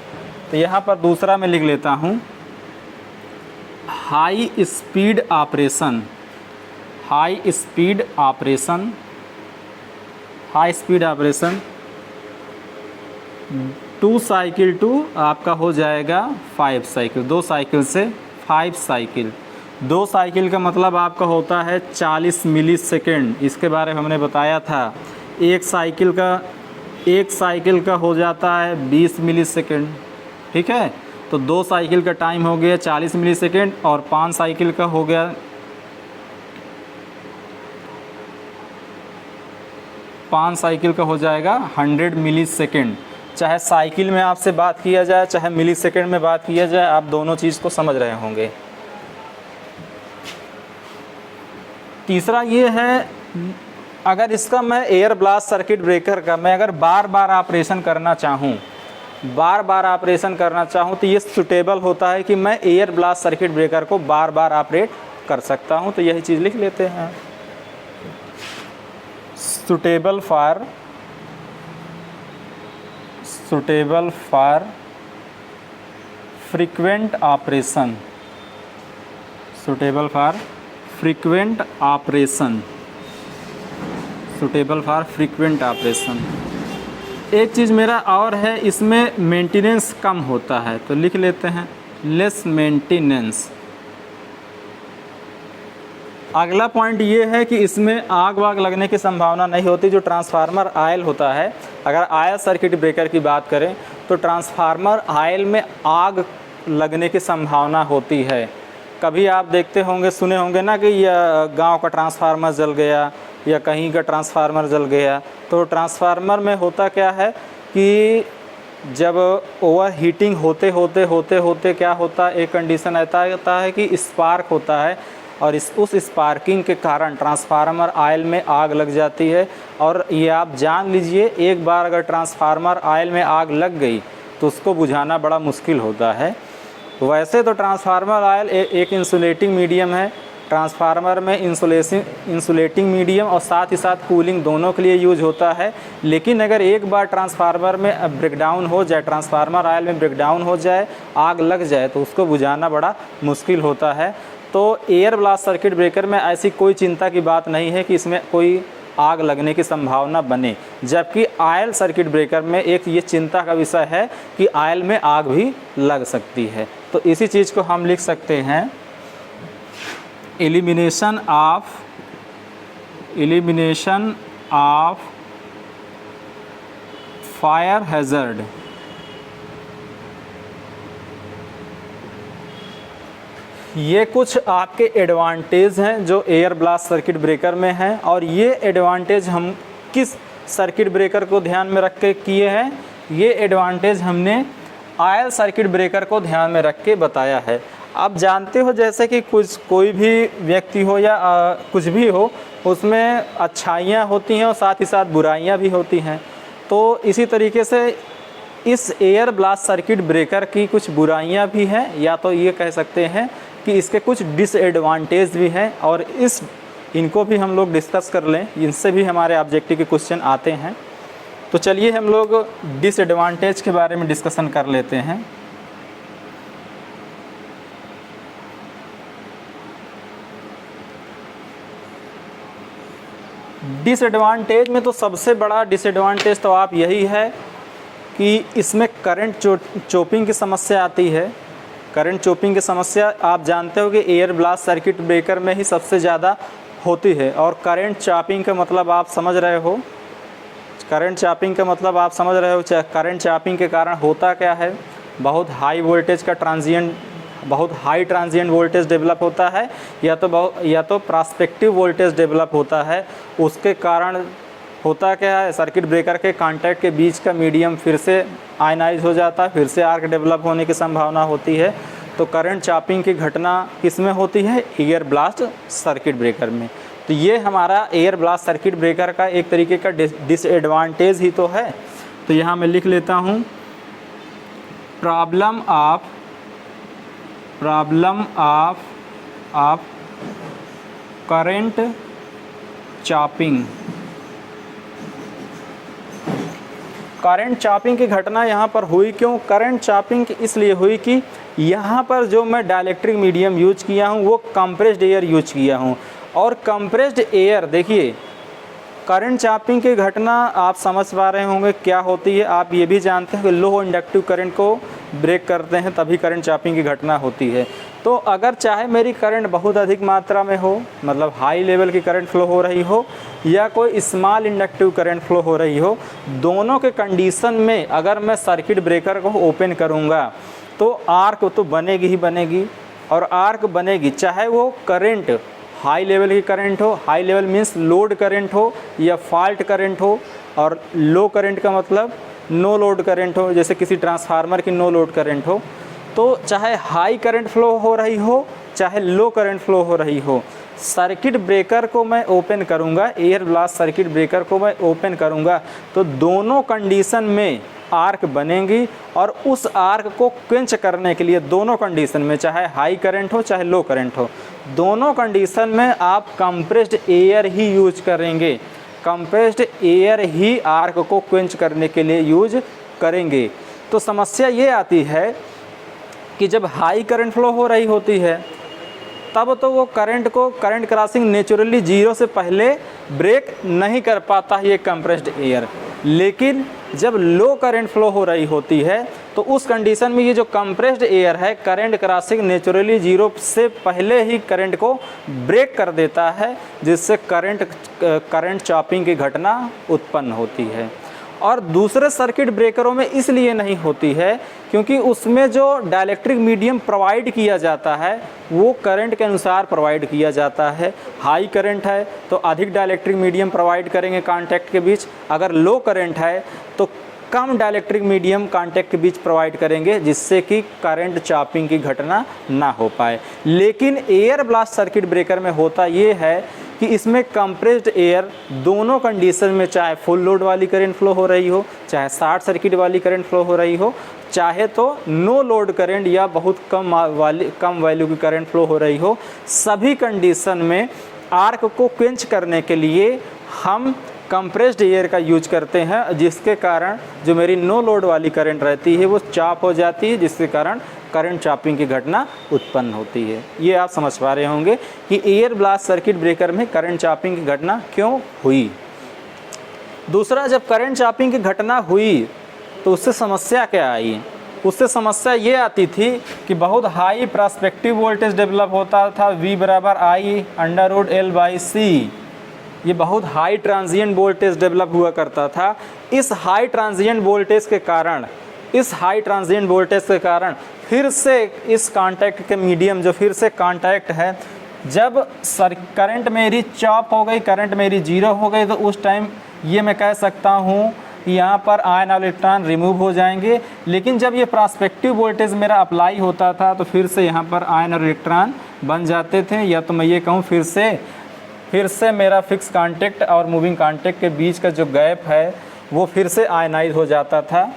तो यहाँ पर दूसरा मैं लिख लेता हूँ, high speed operation, high speed operation, high speed operation 2 cycle to आपका हो जाएगा 5 साइकिल, 2 साइकिल से 5 साइकिल। 2 साइकिल का मतलब आपका होता है 40 मिली सेकेंड, इसके बारे में हमने बताया था। एक साइकिल का हो जाता है 20 मिली सेकेंड, ठीक है। तो 2 साइकिल का टाइम हो गया 40 मिली सेकेंड, और 5 साइकिल का हो गया 5 साइकिल का हो जाएगा 100 मिली सेकेंड। चाहे साइकिल में आपसे बात किया जाए, चाहे मिली सेकेंड में बात किया जाए, आप दोनों चीज़ को समझ रहे होंगे। तीसरा ये है, अगर इसका मैं एयर ब्लास्ट सर्किट ब्रेकर का मैं अगर बार बार ऑपरेशन करना चाहूँ, तो ये सूटेबल होता है कि मैं एयर ब्लास्ट सर्किट ब्रेकर को बार बार ऑपरेट कर सकता हूँ। तो यही चीज़ लिख लेते हैं, suitable for frequent operation, suitable for frequent operation. एक चीज़ मेरा और है, इसमें मेंटेनेंस कम होता है, तो लिख लेते हैं लेस मेंटेनेंस। अगला पॉइंट ये है कि इसमें आग वाग लगने की संभावना नहीं होती। जो ट्रांसफार्मर आयल होता है, अगर आयल सर्किट ब्रेकर की बात करें तो ट्रांसफार्मर आयल में आग लगने की संभावना होती है। कभी आप देखते होंगे, सुने होंगे ना कि गांव का ट्रांसफार्मर जल गया या कहीं का ट्रांसफार्मर जल गया। तो ट्रांसफार्मर में होता क्या है कि जब ओवर हीटिंग होते होते क्या होता है, एक कंडीशन ऐसा होता है कि स्पार्क होता है, और उस स्पार्किंग के कारण ट्रांसफार्मर आयल में आग लग जाती है। और ये आप जान लीजिए, एक बार अगर ट्रांसफार्मर आयल में आग लग गई तो उसको बुझाना बड़ा मुश्किल होता है। वैसे तो ट्रांसफार्मर आयल एक इंसुलेटिंग मीडियम है। ट्रांसफार्मर में इंसुलेटिंग मीडियम और साथ ही साथ कूलिंग दोनों के लिए यूज होता है। लेकिन अगर एक बार ट्रांसफार्मर में ब्रेकडाउन हो जाए, ट्रांसफार्मर आयल में ब्रेकडाउन हो जाए, आग लग जाए, तो उसको बुझाना बड़ा मुश्किल होता है। तो एयर ब्लास्ट सर्किट ब्रेकर में ऐसी कोई चिंता की बात नहीं है कि इसमें कोई आग लगने की संभावना बने, जबकि आयल सर्किट ब्रेकर में एक ये चिंता का विषय है कि आयल में आग भी लग सकती है। तो इसी चीज़ को हम लिख सकते हैं, एलिमिनेशन ऑफ फायर हैज़र्ड। ये कुछ आपके एडवांटेज हैं जो एयर ब्लास्ट सर्किट ब्रेकर में हैं, और ये एडवांटेज हम किस सर्किट ब्रेकर को ध्यान में रख के किए हैं, ये एडवांटेज हमने आयल सर्किट ब्रेकर को ध्यान में रख के बताया है। आप जानते हो जैसे कि कोई भी व्यक्ति हो या कुछ भी हो, उसमें अच्छाइयाँ होती हैं और साथ ही साथ बुराइयाँ भी होती हैं। तो इसी तरीके से इस एयर ब्लास्ट सर्किट ब्रेकर की कुछ बुराइयाँ भी हैं, या तो ये कह सकते हैं कि इसके कुछ डिसएडवांटेज भी हैं, और इनको भी हम लोग डिस्कस कर लें, इनसे भी हमारे ऑब्जेक्टिव के क्वेश्चन आते हैं। तो चलिए हम लोग डिसएडवांटेज के बारे में डिस्कशन कर लेते हैं। डिसएडवांटेज में तो सबसे बड़ा डिसएडवांटेज तो आप यही है कि इसमें करंट चोपिंग की समस्या आती है। करंट चोपिंग की समस्या आप जानते हो कि एयर ब्लास्ट सर्किट ब्रेकर में ही सबसे ज़्यादा होती है। और करंट चॉपिंग का मतलब आप समझ रहे हो, करंट चॉपिंग के कारण होता क्या है बहुत हाई वोल्टेज का ट्रांजिएंट, बहुत हाई ट्रांजिएंट वोल्टेज डेवलप होता है, या तो प्रॉस्पेक्टिव वोल्टेज डेवलप होता है। उसके कारण होता क्या है, सर्किट ब्रेकर के कांटेक्ट के बीच का मीडियम फिर से आयनाइज हो जाता है, फिर से आर्क डेवलप होने की संभावना होती है। तो करंट चॉपिंग की घटना किसमें होती है, एयर ब्लास्ट सर्किट ब्रेकर में। तो ये हमारा एयर ब्लास्ट सर्किट ब्रेकर का एक तरीके का डिसएडवांटेज ही तो है। तो यहाँ मैं लिख लेता हूँ, problem of current chopping. Current chopping की घटना यहाँ पर हुई क्यों, करंट चॉपिंग इसलिए हुई कि यहाँ पर जो मैं डाइलेक्ट्रिक मीडियम यूज किया हूँ वो कंप्रेस्ड एयर यूज किया हूँ। और कंप्रेस्ड एयर, देखिए करंट चॉपिंग की घटना आप समझ पा रहे होंगे क्या होती है। आप ये भी जानते हैं कि लो इंडक्टिव करंट को ब्रेक करते हैं तभी करंट चॉपिंग की घटना होती है। तो अगर चाहे मेरी करंट बहुत अधिक मात्रा में हो, मतलब हाई लेवल की करंट फ्लो हो रही हो, या कोई स्मॉल इंडक्टिव करंट फ्लो हो रही हो, दोनों के कंडीशन में अगर मैं सर्किट ब्रेकर को ओपन करूँगा तो आर्क तो बनेगी ही बनेगी। और आर्क बनेगी चाहे वो करंट हाई लेवल की करंट हो, high level means load current हो या फॉल्ट करंट हो, और लो करंट का मतलब नो लोड करंट हो, जैसे किसी ट्रांसफार्मर की नो लोड करंट हो। तो चाहे हाई करंट फ्लो हो रही हो चाहे लो करंट फ्लो हो रही हो, सर्किट ब्रेकर को मैं ओपन करूंगा, एयर ब्लास्ट सर्किट ब्रेकर को मैं ओपन करूंगा तो दोनों कंडीशन में आर्क बनेंगी। और उस आर्क को क्वेंच करने के लिए दोनों कंडीशन में, चाहे हाई करंट हो चाहे लो करंट हो, दोनों कंडीशन में आप कंप्रेस्ड एयर ही यूज करेंगे। कंप्रेस्ड एयर ही आर्क को क्वेंच करने के लिए यूज करेंगे। तो समस्या ये आती है कि जब हाई करंट फ्लो हो रही होती है तब तो वो करंट क्रॉसिंग नेचुरली जीरो से पहले ब्रेक नहीं कर पाता है ये कंप्रेस्ड एयर। लेकिन जब लो करंट फ्लो हो रही होती है तो उस कंडीशन में ये जो कंप्रेस्ड एयर है करंट क्रॉसिंग नेचुरली जीरो से पहले ही करंट को ब्रेक कर देता है, जिससे करंट चॉपिंग की घटना उत्पन्न होती है। और दूसरे सर्किट ब्रेकरों में इसलिए नहीं होती है क्योंकि उसमें जो डाइलेक्ट्रिक मीडियम प्रोवाइड किया जाता है वो करंट के अनुसार प्रोवाइड किया जाता है। हाई करंट है तो अधिक डाइलेक्ट्रिक मीडियम प्रोवाइड करेंगे कांटेक्ट के बीच, अगर लो करंट है तो कम डाइलेक्ट्रिक मीडियम कांटेक्ट के बीच प्रोवाइड करेंगे, जिससे कि करंट चॉपिंग की घटना ना हो पाए। लेकिन एयर ब्लास्ट सर्किट ब्रेकर में होता ये है कि इसमें कंप्रेस्ड एयर दोनों कंडीशन में, चाहे फुल लोड वाली करंट फ्लो हो रही हो, चाहे शॉर्ट सर्किट वाली करंट फ्लो हो रही हो, चाहे तो नो लोड करंट या बहुत कम वैल्यू की करंट फ्लो हो रही हो, सभी कंडीशन में आर्क को क्वेंच करने के लिए हम कंप्रेस्ड एयर का यूज करते हैं, जिसके कारण जो मेरी नो लोड वाली करंट रहती है वो चॉप हो जाती है, जिसके कारण करंट चॉपिंग की घटना उत्पन्न होती है। ये आप समझ पा रहे होंगे कि एयर ब्लास्ट सर्किट ब्रेकर में करंट चॉपिंग की घटना क्यों हुई। दूसरा, जब करंट चॉपिंग की घटना हुई तो उससे समस्या क्या आई, उससे समस्या ये आती थी कि बहुत हाई प्रॉस्पेक्टिव वोल्टेज डेवलप होता था, V = I/L/C। ये बहुत हाई ट्रांजिएंट वोल्टेज डेवलप हुआ करता था। इस हाई ट्रांजिएंट वोल्टेज के कारण फिर से इस कांटेक्ट के मीडियम जो फिर से कांटेक्ट है, जब करंट मेरी चॉप हो गई, करंट मेरी जीरो हो गई, तो उस टाइम ये मैं कह सकता हूँ कि यहाँ पर आयन और इलेक्ट्रॉन रिमूव हो जाएंगे। लेकिन जब ये प्रॉस्पेक्टिव वोल्टेज मेरा अप्लाई होता था तो फिर से यहाँ पर आयन और इलेक्ट्रॉन बन जाते थे, या तो मैं ये कहूँ फिर से मेरा फिक्स कांटेक्ट और मूविंग कांटेक्ट के बीच का जो गैप है वो फिर से आयनाइज हो जाता था।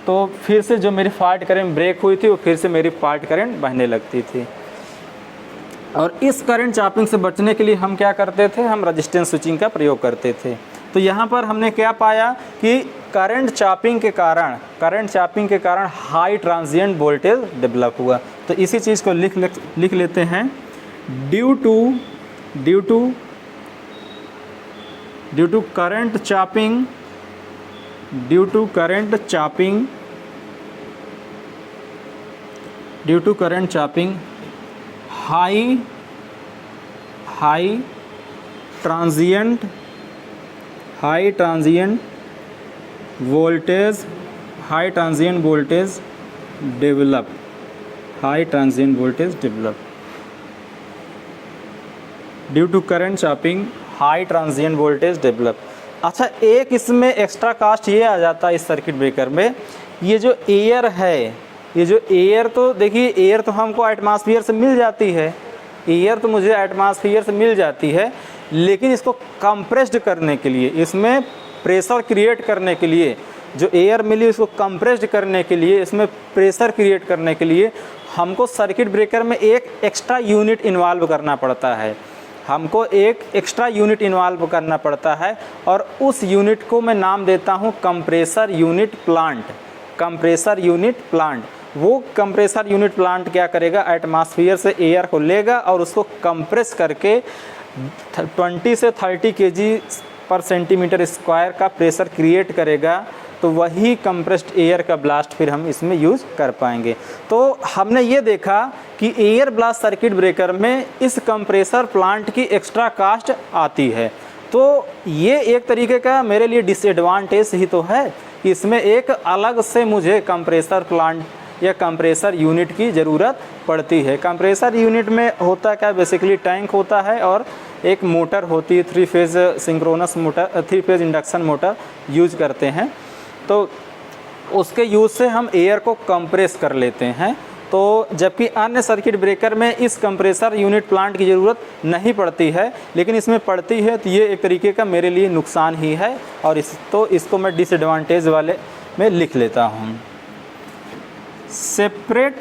तो फिर से जो मेरी फॉल्ट करंट ब्रेक हुई थी वो फिर से मेरी फॉल्ट करंट बहने लगती थी। और इस करंट चॉपिंग से बचने के लिए हम क्या करते थे, हम रेजिस्टेंस स्विचिंग का प्रयोग करते थे। तो यहाँ पर हमने क्या पाया कि करंट चॉपिंग के कारण हाई ट्रांजिएंट वोल्टेज डेवलप हुआ। तो इसी चीज़ को लिख लेते हैं, due to current chopping high transient voltage develop, high transient voltage develop due to current chopping, high transient voltage develop. अच्छा, एक इसमें एक्स्ट्रा कास्ट ये आ जाता है इस सर्किट ब्रेकर में, ये जो एयर है, ये जो एयर, तो देखिए एयर तो हमको एटमॉस्फेयर से मिल जाती है, एयर तो मुझे एटमॉस्फेयर से मिल जाती है, लेकिन इसको कंप्रेस्ड करने के लिए, इसमें प्रेशर क्रिएट करने के लिए, जो एयर मिली उसको कंप्रेस्ड करने के लिए, इसमें प्रेशर क्रिएट करने के लिए हमको सर्किट ब्रेकर में एक एक्स्ट्रा यूनिट इन्वॉल्व करना पड़ता है, हमको एक एक्स्ट्रा यूनिट इन्वॉल्व करना पड़ता है, और उस यूनिट को मैं नाम देता हूँ compressor unit plant. Compressor unit plant, वो कंप्रेसर यूनिट प्लांट क्या करेगा, एटमॉस्फेयर से एयर को लेगा और उसको कंप्रेस करके 20 से 30 kg/cm² का प्रेशर क्रिएट करेगा, तो वही कंप्रेस्ड एयर का ब्लास्ट फिर हम इसमें यूज़ कर पाएंगे। तो हमने ये देखा कि एयर ब्लास्ट सर्किट ब्रेकर में इस कंप्रेसर प्लांट की एक्स्ट्रा कास्ट आती है, तो ये एक तरीके का मेरे लिए डिसएडवांटेज ही तो है कि इसमें एक अलग से मुझे कंप्रेसर प्लांट या कंप्रेसर यूनिट की ज़रूरत पड़ती है। कंप्रेसर यूनिट में होता क्या, बेसिकली टैंक होता है और एक मोटर होती है, 3 phase synchronous motor, 3 phase induction motor use करते हैं, तो उसके यूज़ से हम एयर को कंप्रेस कर लेते हैं। तो जबकि अन्य सर्किट ब्रेकर में इस कंप्रेसर यूनिट प्लांट की ज़रूरत नहीं पड़ती है, लेकिन इसमें पड़ती है, तो ये एक तरीके का मेरे लिए नुकसान ही है, और इसको मैं डिसएडवांटेज वाले में लिख लेता हूँ। Separate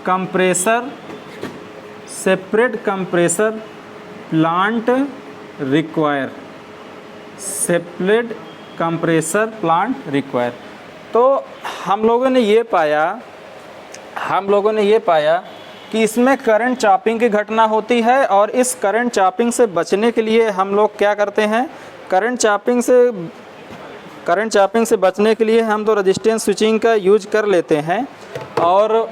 compressor plant require, separate compressor plant require. तो हम लोगों ने ये पाया कि इसमें करंट चॉपिंग की घटना होती है, और इस करंट चॉपिंग से बचने के लिए हम लोग क्या करते हैं, करंट चॉपिंग से बचने के लिए हम तो रेजिस्टेंस स्विचिंग का यूज कर लेते हैं, और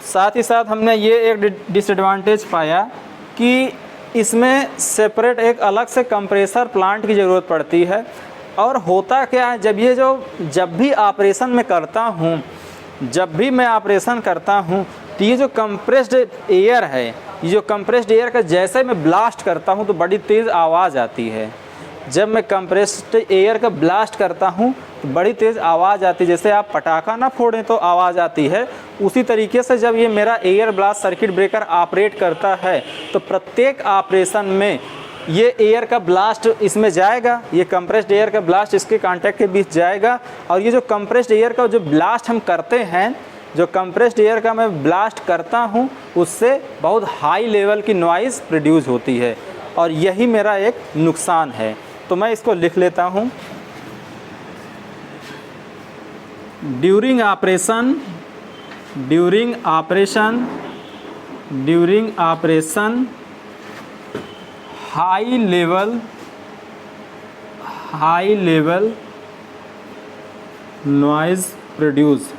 साथ ही साथ हमने ये एक डिसएडवांटेज पाया कि इसमें सेपरेट एक अलग से कंप्रेसर प्लांट की ज़रूरत पड़ती है। और होता क्या है, जब भी मैं ऑपरेशन करता हूँ तो ये जो कंप्रेस्ड एयर है, ये जो कंप्रेस्ड एयर का जैसे मैं ब्लास्ट करता हूँ तो बड़ी तेज़ आवाज़ आती है। जब मैं कंप्रेस्ड एयर का ब्लास्ट करता हूँ तो बड़ी तेज़ आवाज़ आती है, जैसे आप पटाखा ना फोड़ें तो आवाज़ आती है, उसी तरीके से जब ये मेरा air blast circuit breaker operate करता है तो प्रत्येक ऑपरेशन में ये एयर का ब्लास्ट इसमें जाएगा, ये कंप्रेस्ड एयर का ब्लास्ट इसके कांटेक्ट के बीच जाएगा, और ये जो कंप्रेस्ड एयर का जो ब्लास्ट हम करते हैं, जो कंप्रेस्ड एयर का मैं ब्लास्ट करता हूँ, उससे बहुत हाई लेवल की नॉइज़ प्रोड्यूस होती है, और यही मेरा एक नुकसान है। तो मैं इसको लिख लेता हूँ, during operation high level noise produce,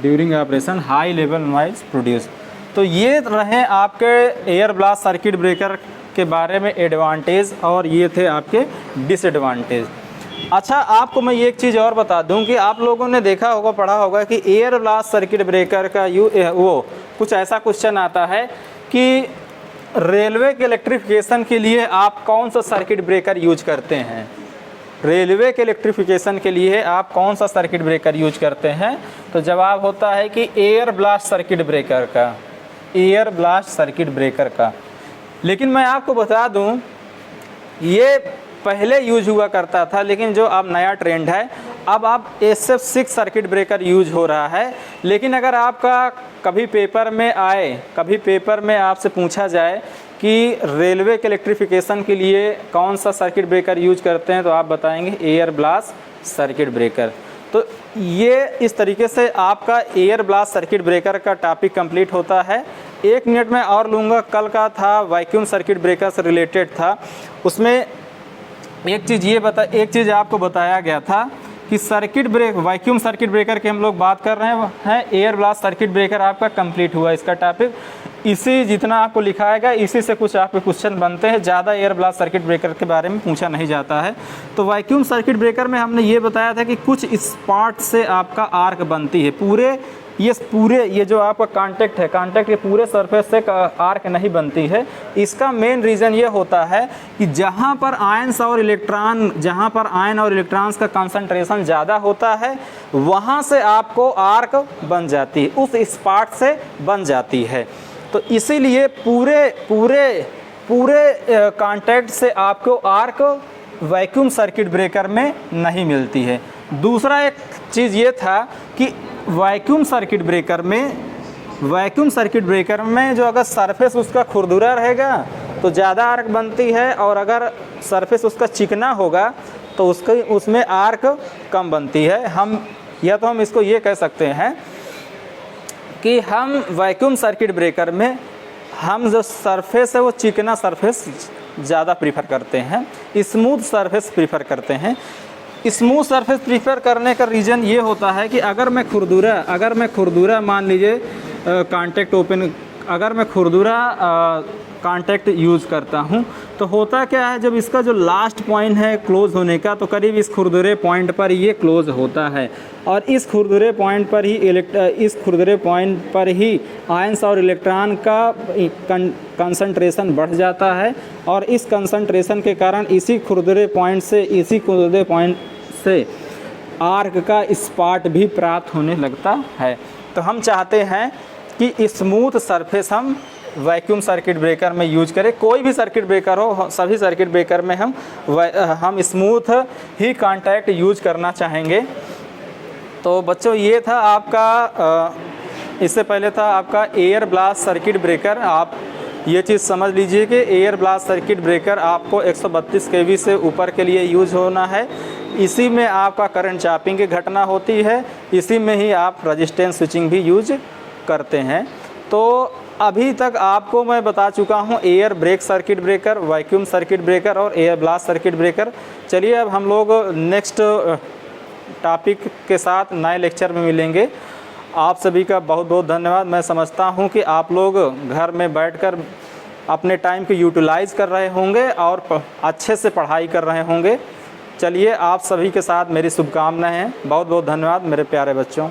during operation high level noise produce. तो ये रहे आपके एयर ब्लास्ट सर्किट ब्रेकर के बारे में एडवांटेज, और ये थे आपके डिसएडवांटेज। अच्छा, आपको मैं एक चीज़ और बता दूं कि आप लोगों ने देखा होगा, पढ़ा होगा कि एयर ब्लास्ट सर्किट ब्रेकर का वो कुछ ऐसा क्वेश्चन आता है कि रेलवे के इलेक्ट्रिफिकेशन के लिए आप कौन सा सर्किट ब्रेकर यूज करते हैं, रेलवे के इलेक्ट्रिफिकेशन के लिए आप कौन सा सर्किट ब्रेकर यूज करते हैं। तो जवाब होता है कि एयर ब्लास्ट सर्किट ब्रेकर का, एयर ब्लास्ट सर्किट ब्रेकर का। लेकिन मैं आपको बता दूं, ये पहले यूज हुआ करता था, लेकिन जो अब नया ट्रेंड है, अब आप SF6 सर्किट ब्रेकर यूज हो रहा है। लेकिन अगर आपका कभी पेपर में आपसे पूछा जाए कि रेलवे के इलेक्ट्रिफिकेशन के लिए कौन सा सर्किट ब्रेकर यूज करते हैं, तो आप बताएंगे एयर ब्लास्ट सर्किट ब्रेकर। तो ये इस तरीके से आपका एयर ब्लास्ट सर्किट ब्रेकर का टॉपिक कंप्लीट होता है। 1 मिनट में और लूँगा, कल का था वैक्यूम सर्किट ब्रेकर से रिलेटेड था, उसमें एक चीज़ आपको बताया गया था कि circuit break vacuum circuit breaker की हम लोग बात कर रहे हैं। एयर ब्लास्ट सर्किट ब्रेकर आपका कंप्लीट हुआ इसका टॉपिक। इसी जितना आपको लिखाएगा इसी से कुछ आपके क्वेश्चन बनते हैं, ज़्यादा एयर ब्लास्ट सर्किट ब्रेकर के बारे में पूछा नहीं जाता है। तो वैक्यूम सर्किट ब्रेकर में हमने ये बताया था कि कुछ स्पार्क से आपका आर्क बनती है। पूरे ये जो आपका कांटेक्ट है, कांटेक्ट के पूरे सरफेस से आर्क नहीं बनती है। इसका मेन रीज़न ये होता है कि जहाँ पर आयंस और इलेक्ट्रॉन्स का कंसंट्रेशन ज़्यादा होता है वहाँ से आपको आर्क बन जाती है, उस स्पार्क से बन जाती है। तो इसीलिए पूरे कांटेक्ट से आपको आर्क वैक्यूम सर्किट ब्रेकर में नहीं मिलती है। दूसरा एक चीज़ ये था कि वैक्यूम सर्किट ब्रेकर में जो अगर सरफेस उसका खुरदुरा रहेगा तो ज़्यादा आर्क बनती है, और अगर सरफेस उसका चिकना होगा तो उसमें आर्क कम बनती है। हम इसको ये कह सकते हैं कि हम वैक्यूम सर्किट ब्रेकर में हम जो सरफेस है वो चिकना सरफेस ज़्यादा प्रीफर करते हैं, स्मूथ सरफेस प्रीफर करते हैं। स्मूथ सरफेस प्रीफर करने का रीज़न ये होता है कि अगर मैं खुरदुरा मान लीजिए कांटेक्ट यूज़ करता हूँ तो होता क्या है, जब इसका जो लास्ट पॉइंट है क्लोज़ होने का तो करीब इस खुरदुरे पॉइंट पर ये क्लोज़ होता है, और इस खुरदुरे पॉइंट पर ही आयंस और इलेक्ट्रॉन का कंसंट्रेशन बढ़ जाता है, और इस कंसंट्रेशन के कारण इसी खुरदुरे पॉइंट से आर्क का स्पार्क भी प्राप्त होने लगता है। तो हम चाहते हैं कि स्मूथ सरफेस हम वैक्यूम सर्किट ब्रेकर में यूज करें। कोई भी सर्किट ब्रेकर हो, सभी सर्किट ब्रेकर में हम स्मूथ ही कांटेक्ट यूज करना चाहेंगे। तो बच्चों ये था आपका इससे पहले था आपका एयर ब्लास्ट सर्किट ब्रेकर। आप ये चीज़ समझ लीजिए कि एयर ब्लास्ट सर्किट ब्रेकर आपको 132 kV से ऊपर के लिए यूज होना है। इसी में आपका करंट चॉपिंग की घटना होती है, इसी में ही आप रेजिस्टेंस स्विचिंग भी यूज करते हैं। तो अभी तक आपको मैं बता चुका हूँ air brake circuit breaker, vacuum circuit breaker और एयर ब्लास्ट सर्किट ब्रेकर। चलिए अब हम लोग नेक्स्ट टॉपिक के साथ नए लेक्चर में मिलेंगे। आप सभी का बहुत बहुत धन्यवाद। मैं समझता हूँ कि आप लोग घर में बैठकर अपने टाइम को यूटिलाइज़ कर रहे होंगे और अच्छे से पढ़ाई कर रहे होंगे। चलिए आप सभी के साथ मेरी शुभकामनाएं हैं। बहुत बहुत धन्यवाद मेरे प्यारे बच्चों।